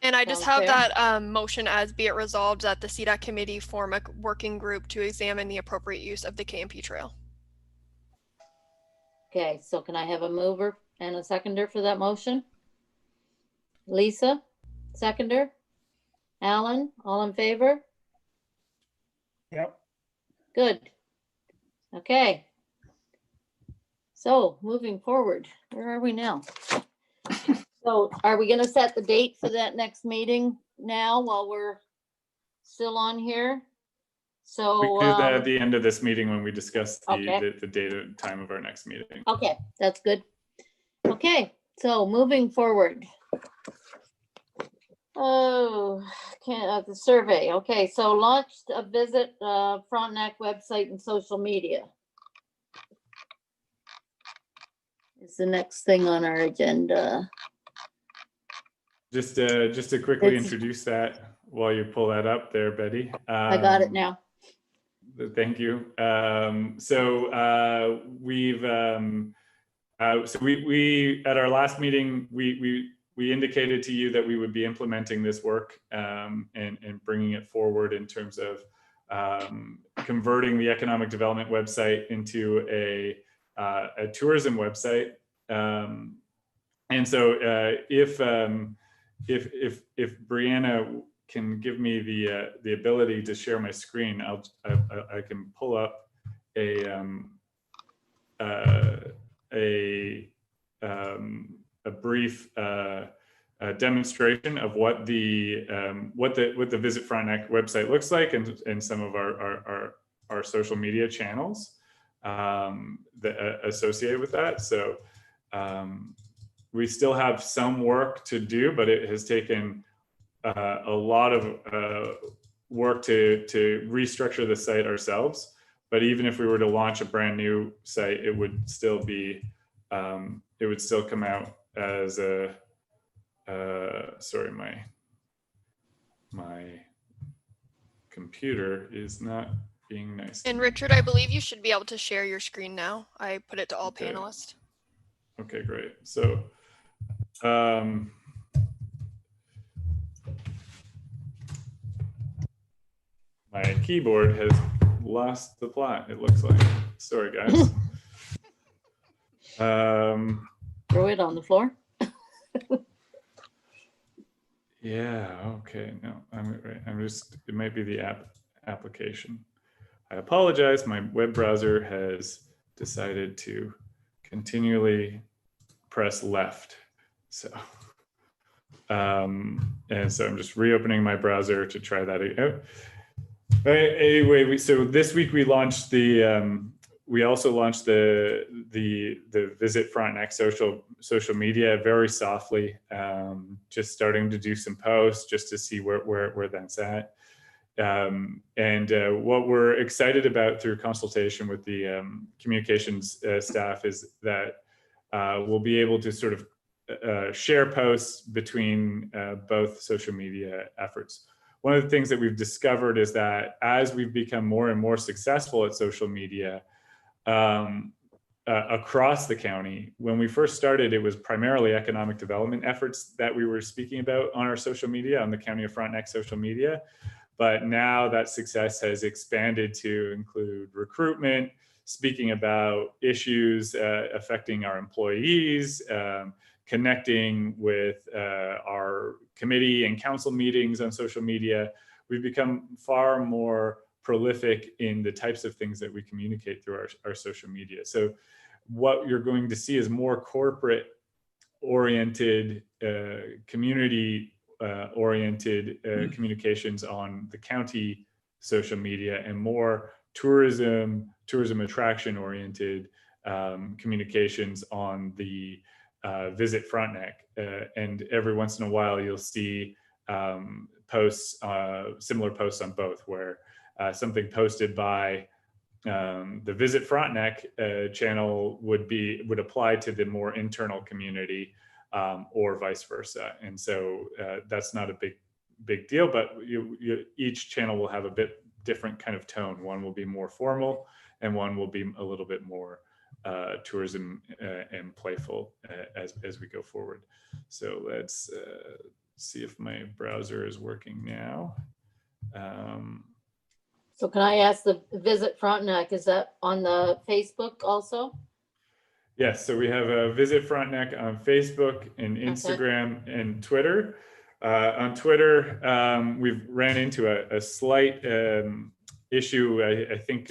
And I just Sounds have fair. that motion as be it resolved that the CDAC committee form a working group to examine the appropriate use of the KMP trail. Okay, so can I have a mover and a seconder for that motion? Lisa, seconder? Alan, all in favor? Yep. Good. Okay. So moving forward, where are we now? So are we gonna set the date for that next meeting now while we're still on here? So, We can do that at the end of this meeting when we discuss Okay. the date and time of our next meeting. okay, that's good. Okay, so moving forward. Oh, the survey. Okay, so launched a visit Frontenac website and social media. Is the next thing on our agenda. Just to quickly It's- introduce that while you pull that up there, Betty. I got it now. Thank you. We at our last meeting, we indicated to you that we would be implementing this work and bringing it forward in terms of converting the economic development website into a tourism website. And so if Brianna can give me the ability to share my screen, I can pull up a brief demonstration of what the Visit Frontenac website looks like, and some of our social media channels that associated with that. So we still have some work to do, but it has taken a lot of work to restructure the site ourselves. But even if we were to launch a brand new site, it would still be, it would still come out as a, sorry, my computer is not being nice. And Richard, I believe you should be able to share your screen now. I put it to all Okay. panelists. Okay, great. So, my keyboard has lost the plot, it looks like. Sorry, guys. Throw it on the floor. Yeah, okay, no, I'm right. It might be the application. I apologize, my web browser has decided to continually press left. So, and so I'm just reopening my browser to try that out. Anyway, so this week we launched we also launched the Visit Frontenac social media very softly, just starting to do some posts just to see where that's at. And what we're excited about through consultation with the communications staff is that we'll be able to sort of share posts between both social media efforts. One of the things that we've discovered is that as we've become more and more successful at social media across the county, when we first started, it was primarily economic development efforts that we were speaking about on our social media, on the County of Frontenac social media. But now that success has expanded to include recruitment, speaking about issues affecting our employees, connecting with our committee and council meetings on social media. We've become far more prolific in the types of things that we communicate through our social media. So what you're going to see is more corporate oriented, community oriented communications on the county social media, and more tourism attraction oriented communications on the Visit Frontenac. And every once in a while you'll see posts, similar posts on both, where something posted by the Visit Frontenac channel would apply to the more internal community, or vice versa. And so that's not a big deal, but each channel will have a bit different kind of tone. One will be more formal, and one will be a little bit more tourism and playful as we go forward. So let's see if my browser is working now. So can I ask, the Visit Frontenac, is that on the Facebook also? Yes, so we have a Visit Frontenac on Facebook and Instagram and Twitter. On Twitter, we've ran into a slight issue. I think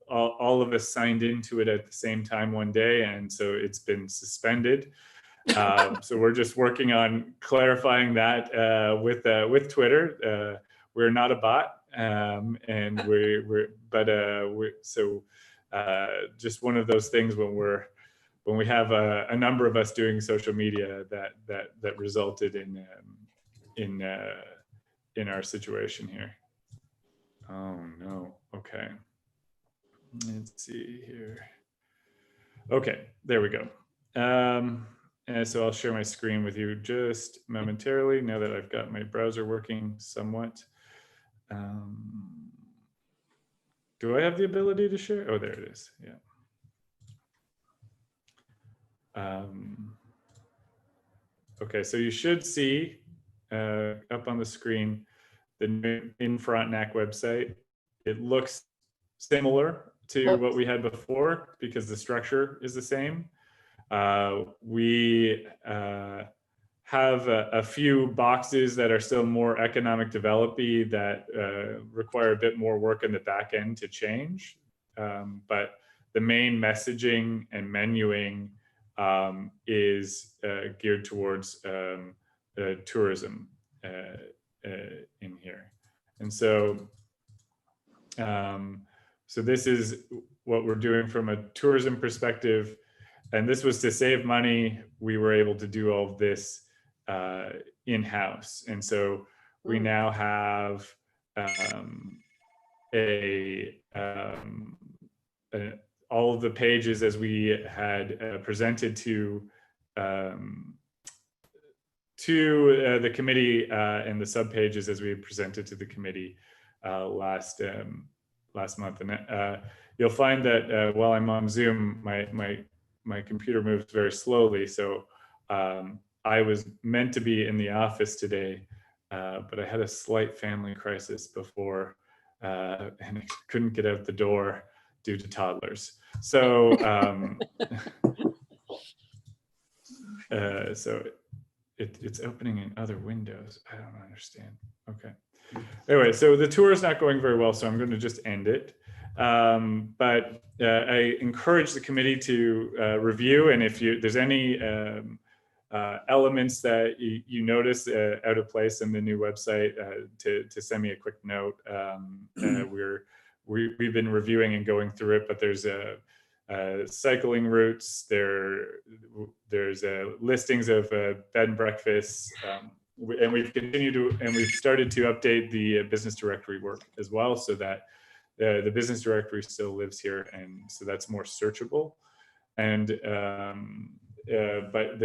all of us signed into it at the same time one day, and so it's been suspended. So we're just working on clarifying that with Twitter. We're not a bot, and so just one of those things when we have a number of us doing social media that resulted in our situation here. Oh no. Okay. Let's see here. Okay, there we go. And so I'll share my screen with you just momentarily now that I've got my browser working somewhat. Do I have the ability to share? Oh, there it is. Yeah. Okay, so you should see up on the screen the new In Frontenac website. It looks similar to what we had before because the structure is the same. We have a few boxes that are still more economic development that require a bit more work in the back end to change. But the main messaging and menuing is geared towards tourism in here. And so, so this is what we're doing from a tourism perspective. And this was to save money. We were able to do all of this in-house. And so we now have all of the pages as we had presented to the committee and the sub pages as we presented to the committee last month. And you'll find that while I'm on Zoom, my computer moves very slowly. So I was meant to be in the office today, but I had a slight family crisis before and I couldn't get out the door due to toddlers. So, so it's opening in other windows. I don't understand. Okay. Anyway, so the tour is not going very well, so I'm going to just end it. But I encourage the committee to review, and if there's any elements that you notice out of place in the new website, to send me a quick note. We've been reviewing and going through it, but there's cycling routes. There's listings of bed and breakfasts, and we've started to update the business directory work as well, so that the business directory still lives here, and so that's more searchable. And but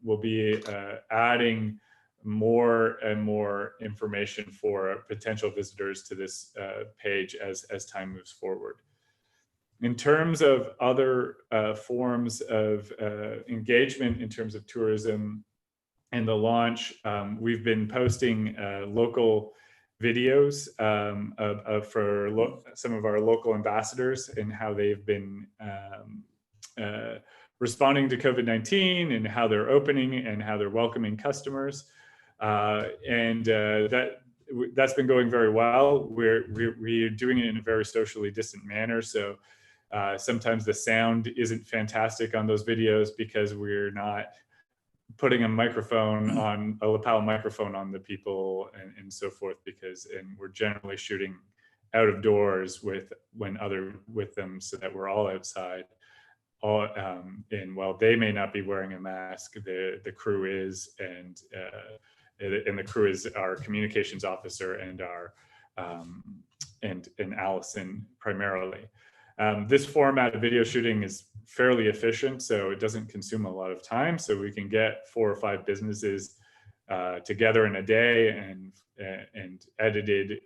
we'll be adding more and more information for potential visitors to this page as time moves forward. In terms of other forms of engagement in terms of tourism and the launch, we've been posting local videos for some of our local ambassadors and how they've been responding to COVID-19 and how they're opening and how they're welcoming customers. And that's been going very well. We're doing it in a very socially distant manner. So Sometimes the sound isn't fantastic on those videos because we're not putting a microphone on a lapel microphone on the people and so forth, and we're generally shooting out of doors with them so that we're all outside. And while they may not be wearing a mask, the crew is, and the crew is our communications officer and our and Allison primarily. This format of video shooting is fairly efficient, so it doesn't consume a lot of time. So we can get 4 or 5 businesses together in a day and edited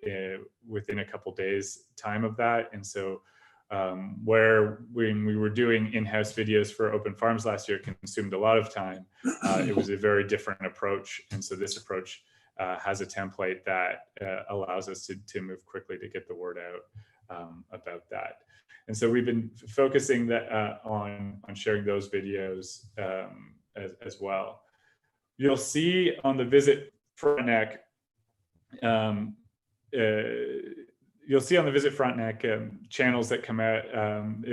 within a couple days time of that. And so where when we were doing in-house videos for Open Farms last year consumed a lot of time, it was a very different approach. And so this approach has a template that allows us to move quickly to get the word out about that. And so we've been focusing on sharing those videos as well. You'll see on the Visit Frontenac, channels that come out.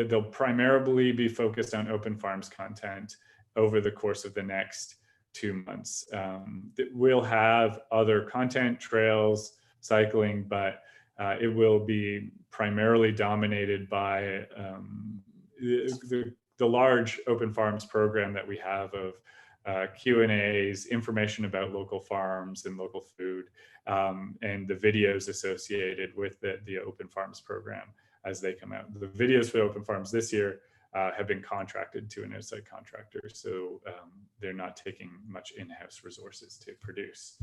They'll primarily be focused on Open Farms content over the course of the next 2 months. We'll have other content, trails, cycling, but it will be primarily dominated by the large Open Farms program that we have of Q&As, information about local farms and local food, and the videos associated with the Open Farms program as they come out. The videos for Open Farms this year have been contracted to an outside contractor, so they're not taking much in-house resources to produce.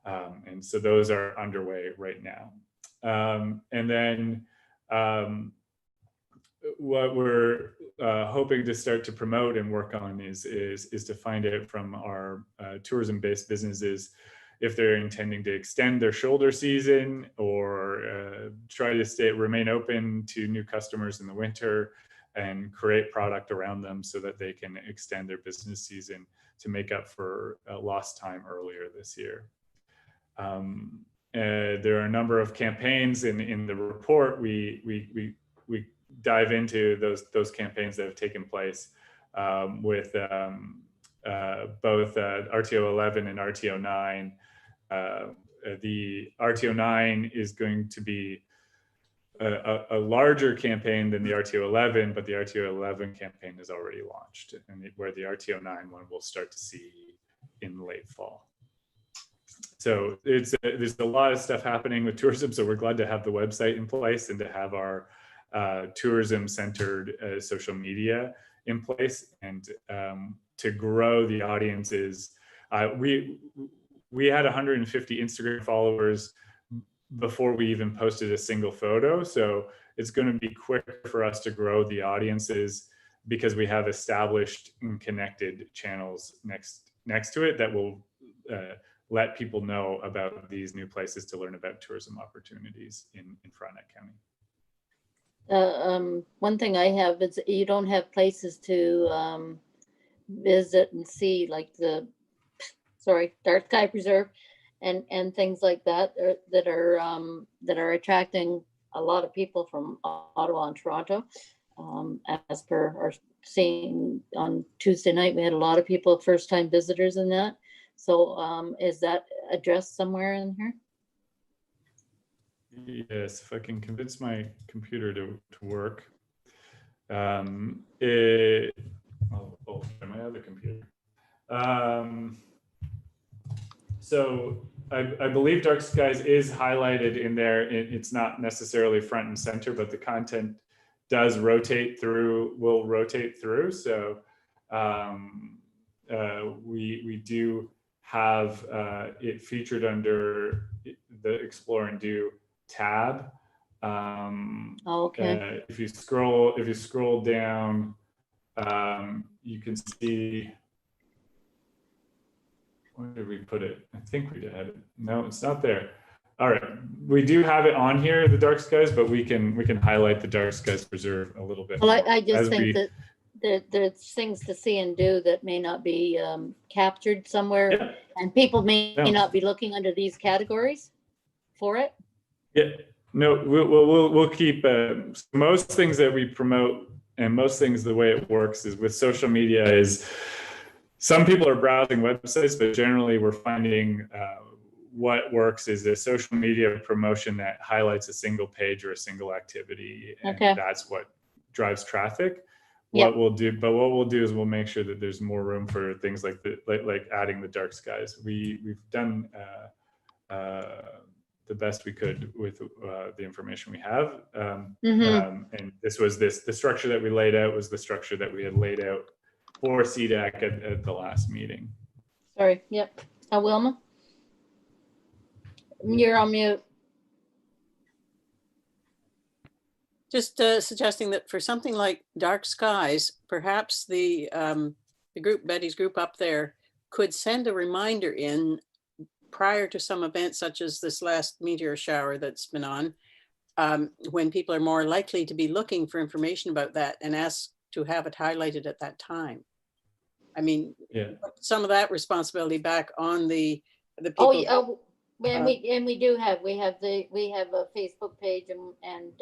And so those are underway right now. And then what we're hoping to start to promote and work on is to find out from our tourism-based businesses if they're intending to extend their shoulder season or try to remain open to new customers in the winter and create product around them so that they can extend their business season to make up for lost time earlier this year. There are a number of campaigns in the report. We dive into those campaigns that have taken place with both RTO 11 and RTO 9. The RTO 9 is going to be a larger campaign than the RTO 11, but the RTO 11 campaign is already launched, and where the RTO 9 one we'll start to see in late fall. So there's a lot of stuff happening with tourism. So we're glad to have the website in place and to have our tourism-centered social media in place, and to grow the audiences. We had 150 Instagram followers before we even posted a single photo. So it's going to be quicker for us to grow the audiences because we have established and connected channels next to it that will let people know about these new places to learn about tourism opportunities in Frontenac County. One thing I have is you don't have places to visit and see, like the Dark Sky Preserve and things like that that are attracting a lot of people from Ottawa and Toronto. As per our seeing on Tuesday night, we had a lot of people, first-time visitors in that. So is that addressed somewhere in here? Yes, if I can convince my computer to work. I'll try my other computer. So I believe Dark Skies is highlighted in there. It's not necessarily front and center, but the content does rotate through, will rotate through. So we do have it featured under the Explore and Do tab. Okay. If you scroll down, you can see, where did we put it? I think we had it. No, it's not there. All right, we do have it on here, the Dark Skies, but we can highlight the Dark Skies Preserve a little bit. Well, I just think that there's things to see and do that may not be captured somewhere, and people may not be looking under these categories for it. No, we'll keep most things that we promote, and most things, the way it works is with social media is some people are browsing websites, but generally we're finding what works is a social media promotion that highlights a single page or a single activity, and Okay. that's what drives traffic. Yep. What we'll do is we'll make sure that there's more room for things like like adding the dark skies. We've done the best we could with the information we have. And this was the structure that we laid out was the structure that we had laid out for CDAC at the last meeting. Sorry. Yep. Wilma, you're on mute. Just suggesting that for something like dark skies, perhaps the group, Betty's group up there, could send a reminder in prior to some event such as this last meteor shower that's been on, when people are more likely to be looking for information about that, and ask to have it highlighted at that time. I mean, Yeah. some of that responsibility back on the people. Oh, and we have a Facebook page, and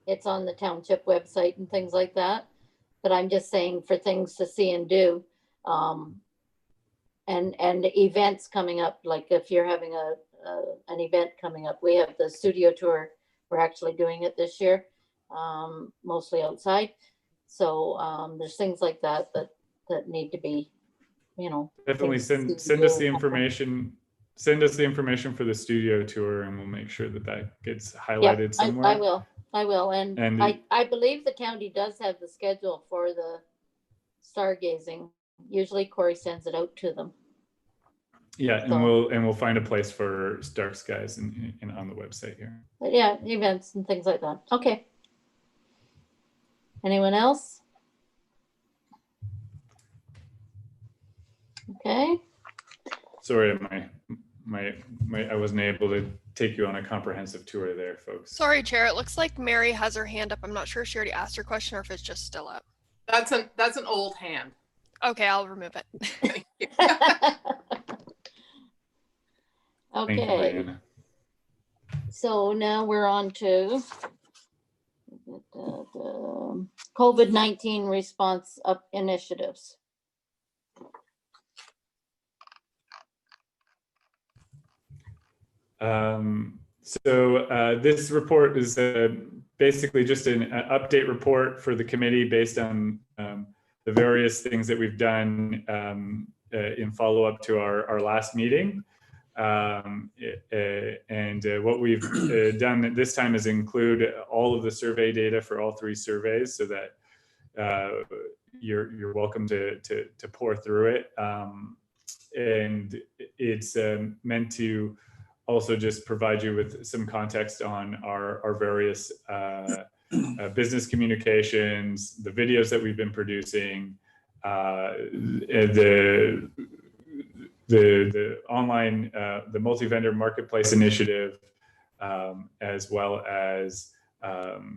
it's on the township website and things like that. But I'm just saying for things to see and do, and events coming up, like if you're having an event coming up, we have the studio tour. We're actually doing it this year, mostly outside. So there's things like that need to be, Definitely send us the information. Send us the information for the studio tour, and we'll make sure that gets highlighted somewhere. I will. And I believe the county does have the schedule for the stargazing. Usually Corey sends it out to them. Yeah, and we'll find a place for dark skies in on the website here. But yeah, events and things like that. Okay. Anyone else? Okay. Sorry, I wasn't able to take you on a comprehensive tour there, folks. Sorry, Chair. It looks like Mary has her hand up. I'm not sure if she already asked her question or if it's just still up. That's an old hand. Okay, I'll remove it. Okay. You, So now we're on to the COVID-19 response initiatives. This report is basically just an update report for the committee based on the various things that we've done in follow-up to our last meeting. What we've done this time is include all of the survey data for all three surveys, so that you're welcome to pour through it. And it's meant to also just provide you with some context on our various business communications, the videos that we've been producing, the online, the multi-vendor marketplace initiative, as well as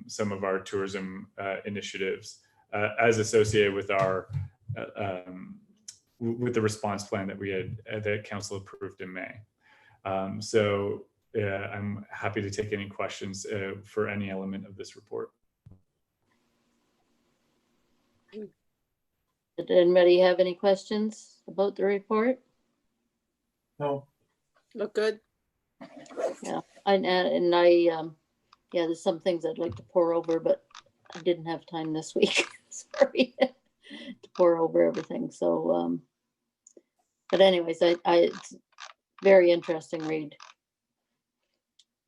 some of our tourism initiatives as associated with our with the response plan that we had that council approved in May. I'm happy to take any questions for any element of this report. Did anybody have any questions about the report? No. Look good. Yeah, there's some things I'd like to pour over, but I didn't have time this week. Sorry, to pour over everything. So, but anyways, it's very interesting read.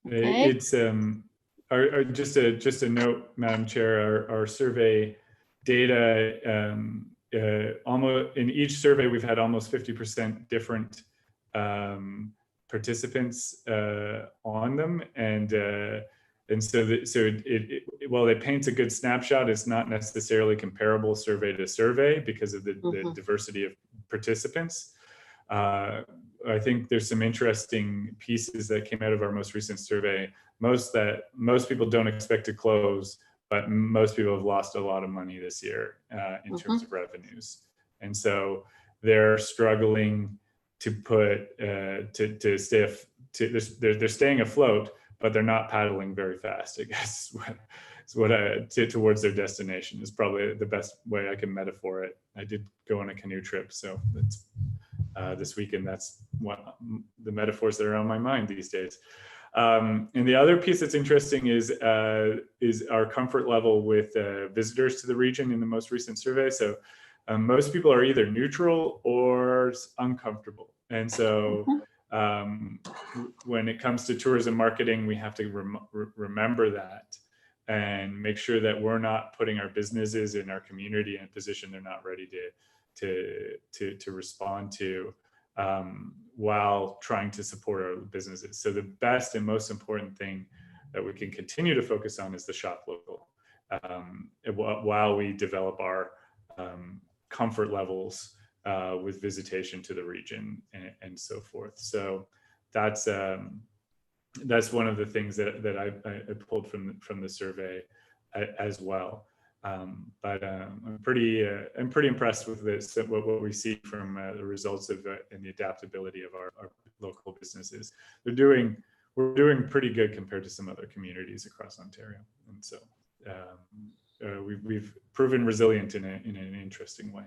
Okay. It's just a note, Madam Chair. Our survey data, almost in each survey, we've had almost 50% different participants on them, and so while it paints a good snapshot, it's not necessarily comparable survey to survey because of the diversity of participants. I think there's some interesting pieces that came out of our most recent survey. Most people don't expect to close, but most people have lost a lot of money this year in terms of revenues, and so they're struggling to put they're staying afloat, but they're not paddling very fast, I guess. Towards their destination is probably the best way I can metaphor it. I did go on a canoe trip, so that's this weekend. That's what the metaphors that are on my mind these days. And the other piece that's interesting is our comfort level with visitors to the region in the most recent survey. So most people are either neutral or uncomfortable, and so when it comes to tourism marketing, we have to remember that and make sure that we're not putting our businesses in our community in a position they're not ready to respond to, while trying to support our businesses. So the best and most important thing that we can continue to focus on is the shop local, while we develop our comfort levels with visitation to the region and so forth. So that's one of the things that I pulled from the survey as well. But I'm pretty impressed with this, what we see from the results of and the adaptability of our local businesses. We're doing pretty good compared to some other communities across Ontario, and so we've proven resilient in an interesting way.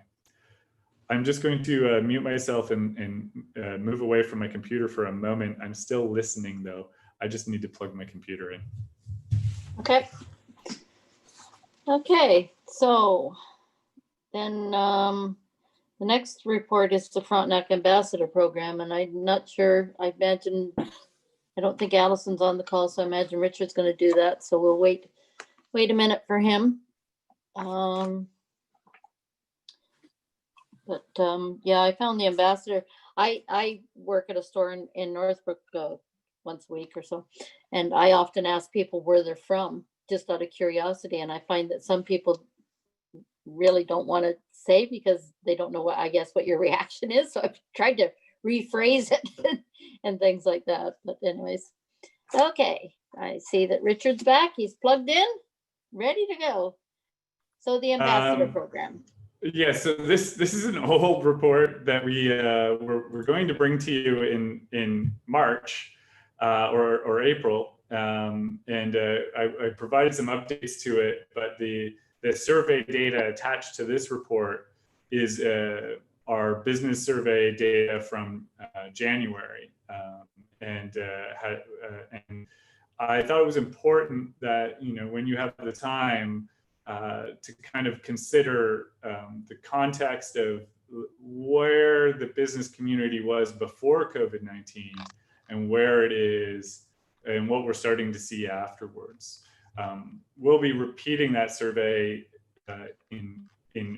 I'm just going to mute myself and move away from my computer for a moment. I'm still listening though. I just need to plug my computer in. Okay. Okay, so then the next report is the Frontenac Ambassador Program, and I'm not sure, I don't think Allison's on the call, so I imagine Richard's going to do that. So we'll wait a minute for him. Yeah, I found the ambassador. I work at a store in Northbrook once a week or so, and I often ask people where they're from, just out of curiosity. And I find that some people really don't want to say because they don't know what your reaction is. So I've tried to rephrase it and things like that. But anyways, okay. I see that Richard's back. He's plugged in, ready to go. So the ambassador program. Yeah, so this is an old report that we're going to bring to you in March or April. I provided some updates to it, but the survey data attached to this report is our business survey data from January. And I thought it was important that, when you have the time to kind of consider the context of where the business community was before COVID-19 and where it is and what we're starting to see afterwards. We'll be repeating that survey in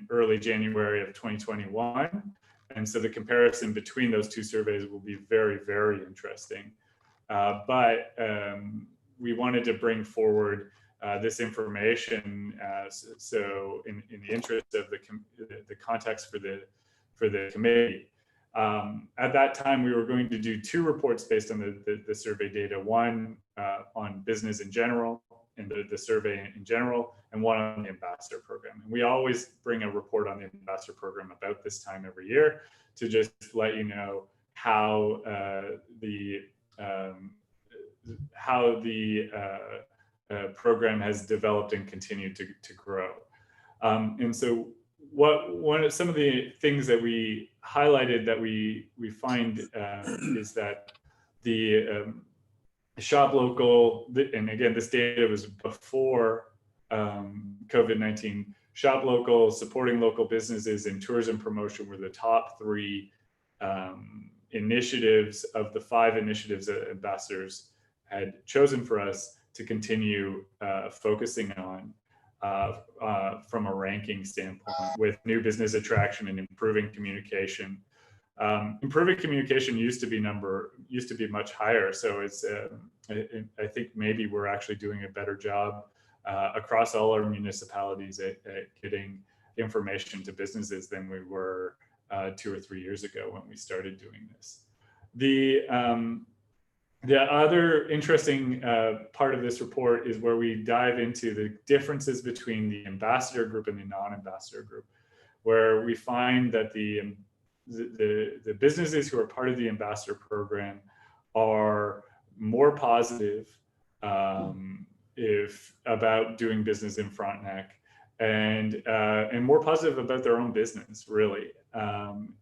early January of 2021. And so the comparison between those two surveys will be very, very interesting. But we wanted to bring forward this information so in the interest of the context for the committee. At that time, we were going to do two reports based on the survey data, one on business in general and the survey in general, and one on the ambassador program. And we always bring a report on the ambassador program about this time every year to just let you know how the program has developed and continued to grow. And so some of the things that we highlighted that we find is that the shop local, and again, this data was before COVID-19, shop local, supporting local businesses, and tourism promotion were the top three initiatives of the 5 initiatives that ambassadors had chosen for us to continue focusing on from a ranking standpoint, with new business attraction and improving communication. Improving communication used to be much higher. So it's I think maybe we're actually doing a better job across all our municipalities at getting information to businesses than we were 2 or 3 years ago when we started doing this. The other interesting part of this report is where we dive into the differences between the ambassador group and the non-ambassador group, where we find that the businesses who are part of the ambassador program are more positive if about doing business in Frontenac, and more positive about their own business, really,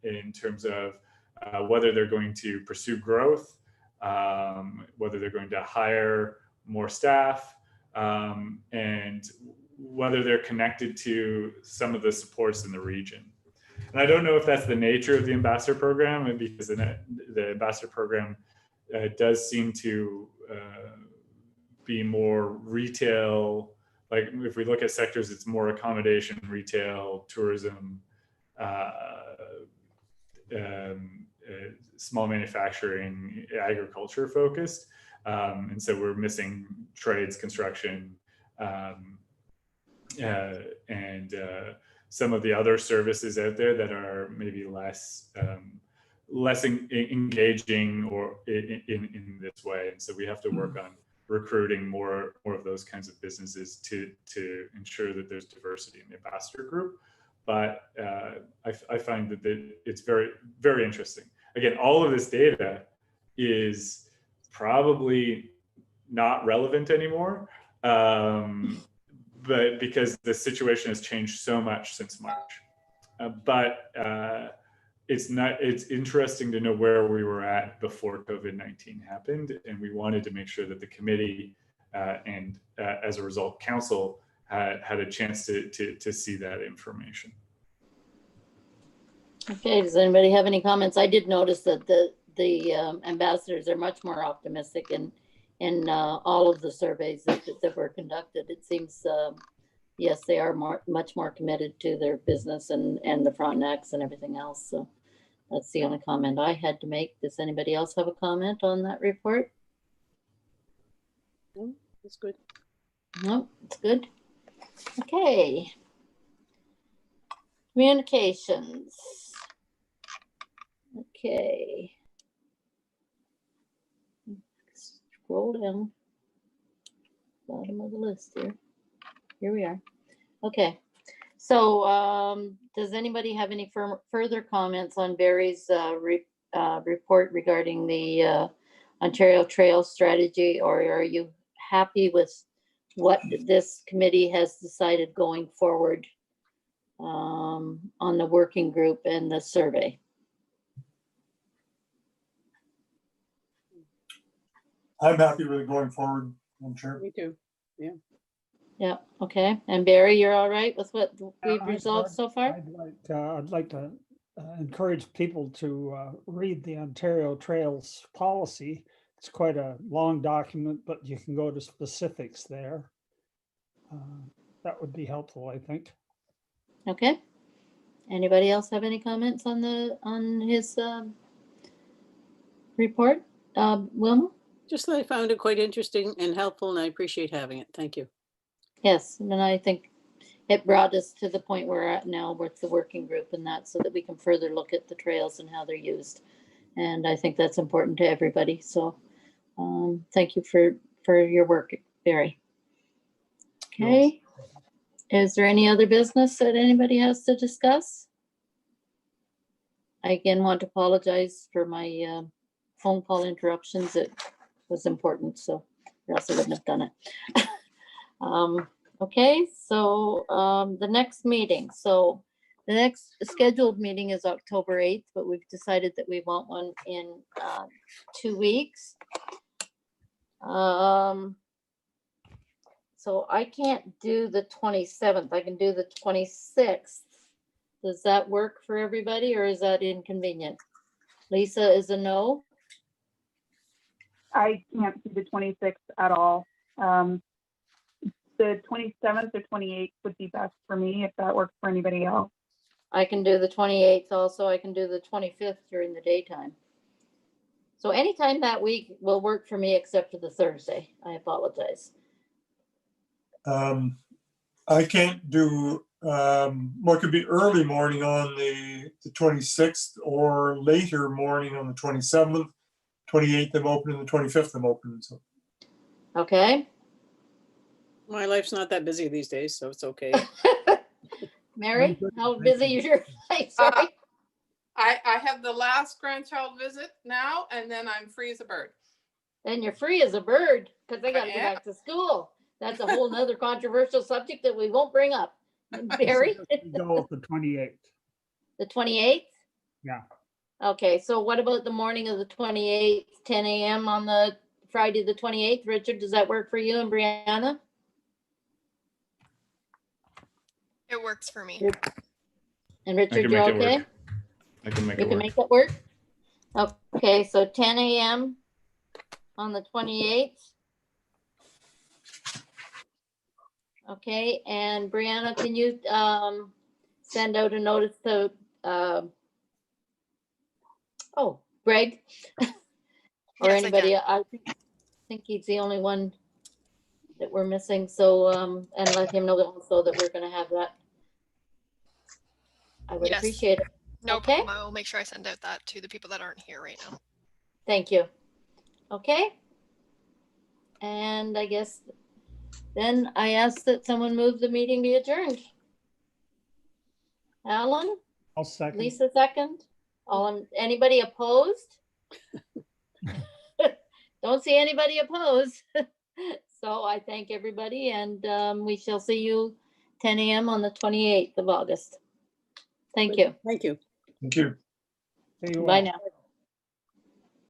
in terms of whether they're going to pursue growth, whether they're going to hire more staff, and whether they're connected to some of the supports in the region. And I don't know if that's the nature of the ambassador program, because the ambassador program does seem to be more retail. Like if we look at sectors, it's more accommodation, retail, tourism, small manufacturing, agriculture focused. And so we're missing trades, construction, and some of the other services out there that are maybe less engaging or in this way. And so we have to work on recruiting more of those kinds of businesses to ensure that there's diversity in the ambassador group. But I find that it's very, very interesting. Again, all of this data is probably not relevant anymore, but because the situation has changed so much since March. It's interesting to know where we were at before COVID-19 happened, and we wanted to make sure that the committee and as a result, council had a chance to see that information. Okay, does anybody have any comments? I did notice that the ambassadors are much more optimistic in all of the surveys that were conducted. It seems, yes, they are much more committed to their business and the Frontenacs and everything else. So that's the only comment I had to make. Does anybody else have a comment on that report? No, that's good. No, it's good. Okay. Communications. Okay. Scroll down. Bottom of the list here. Here we are. Okay. So does anybody have any further comments on Barry's report regarding the Ontario Trail strategy, or are you happy with what this committee has decided going forward on the working group and the survey? I'm happy with it going forward, I'm sure. Me too. Yeah, okay. And Barry, you're all right with what we've resolved so far? I'd like to encourage people to read the Ontario Trails policy. It's quite a long document, but you can go to specifics there. That would be helpful, I think. Okay. Anybody else have any comments on his report? Wilma? Just that I found it quite interesting and helpful, and I appreciate having it. Thank you. Yes, and I think it brought us to the point we're at now with the working group and that, so that we can further look at the trails and how they're used. And I think that's important to everybody. So thank you for your work, Barry. Okay. Is there any other business that anybody has to discuss? I again want to apologize for my phone call interruptions. It was important, so or else I wouldn't have done it. Okay, so the next meeting. So the next scheduled meeting is October 8th, but we've decided that we want one in 2 weeks. So I can't do the 27th. I can do the 26th. Does that work for everybody, or is that inconvenient? Lisa is a no. I can't do the 26th at all. The 27th or 28th would be best for me if that works for anybody else. I can do the 28th also. I can do the 25th during the daytime. So anytime that week will work for me except for the Thursday. I apologize. I can't do, what could be early morning on the 26th or later morning on the 27th, 28th I'm open, and the 25th I'm open. So. Okay. My life's not that busy these days, so it's okay. Mary, how busy is your life? Sorry. I have the last grandchild visit now, and then I'm free as a bird. And you're free as a bird, because I gotta go am. back to school. That's a whole nother controversial subject that we won't bring up. Barry, We Go with the 28th. the 28th? Yeah. Okay, so what about the morning of the 28th, 10 a.m. on the Friday, the 28th? Richard, does that work for you and Brianna? It works for me. And I Richard, can you're make it okay? work. I can make You it can work. make that work? Okay, so 10 a.m. on the 28th. Okay, and Brianna, can you send out a notice to Greg? Or Yes, I anybody? can. I think he's the only one that we're missing, so and let him know also that we're gonna have that. I would Yes. appreciate it. No Okay. problem. I will make sure I send out that to the people that aren't here right now. Thank you. Okay. And I guess then I ask that someone move the meeting be adjourned. Alan, I'll second. Lisa second. Anybody opposed? Don't see anybody opposed. So I thank everybody, and we shall see you 10 a.m. on the 28th of August. Thank you. Thank you. Thank you. See you Bye all. now.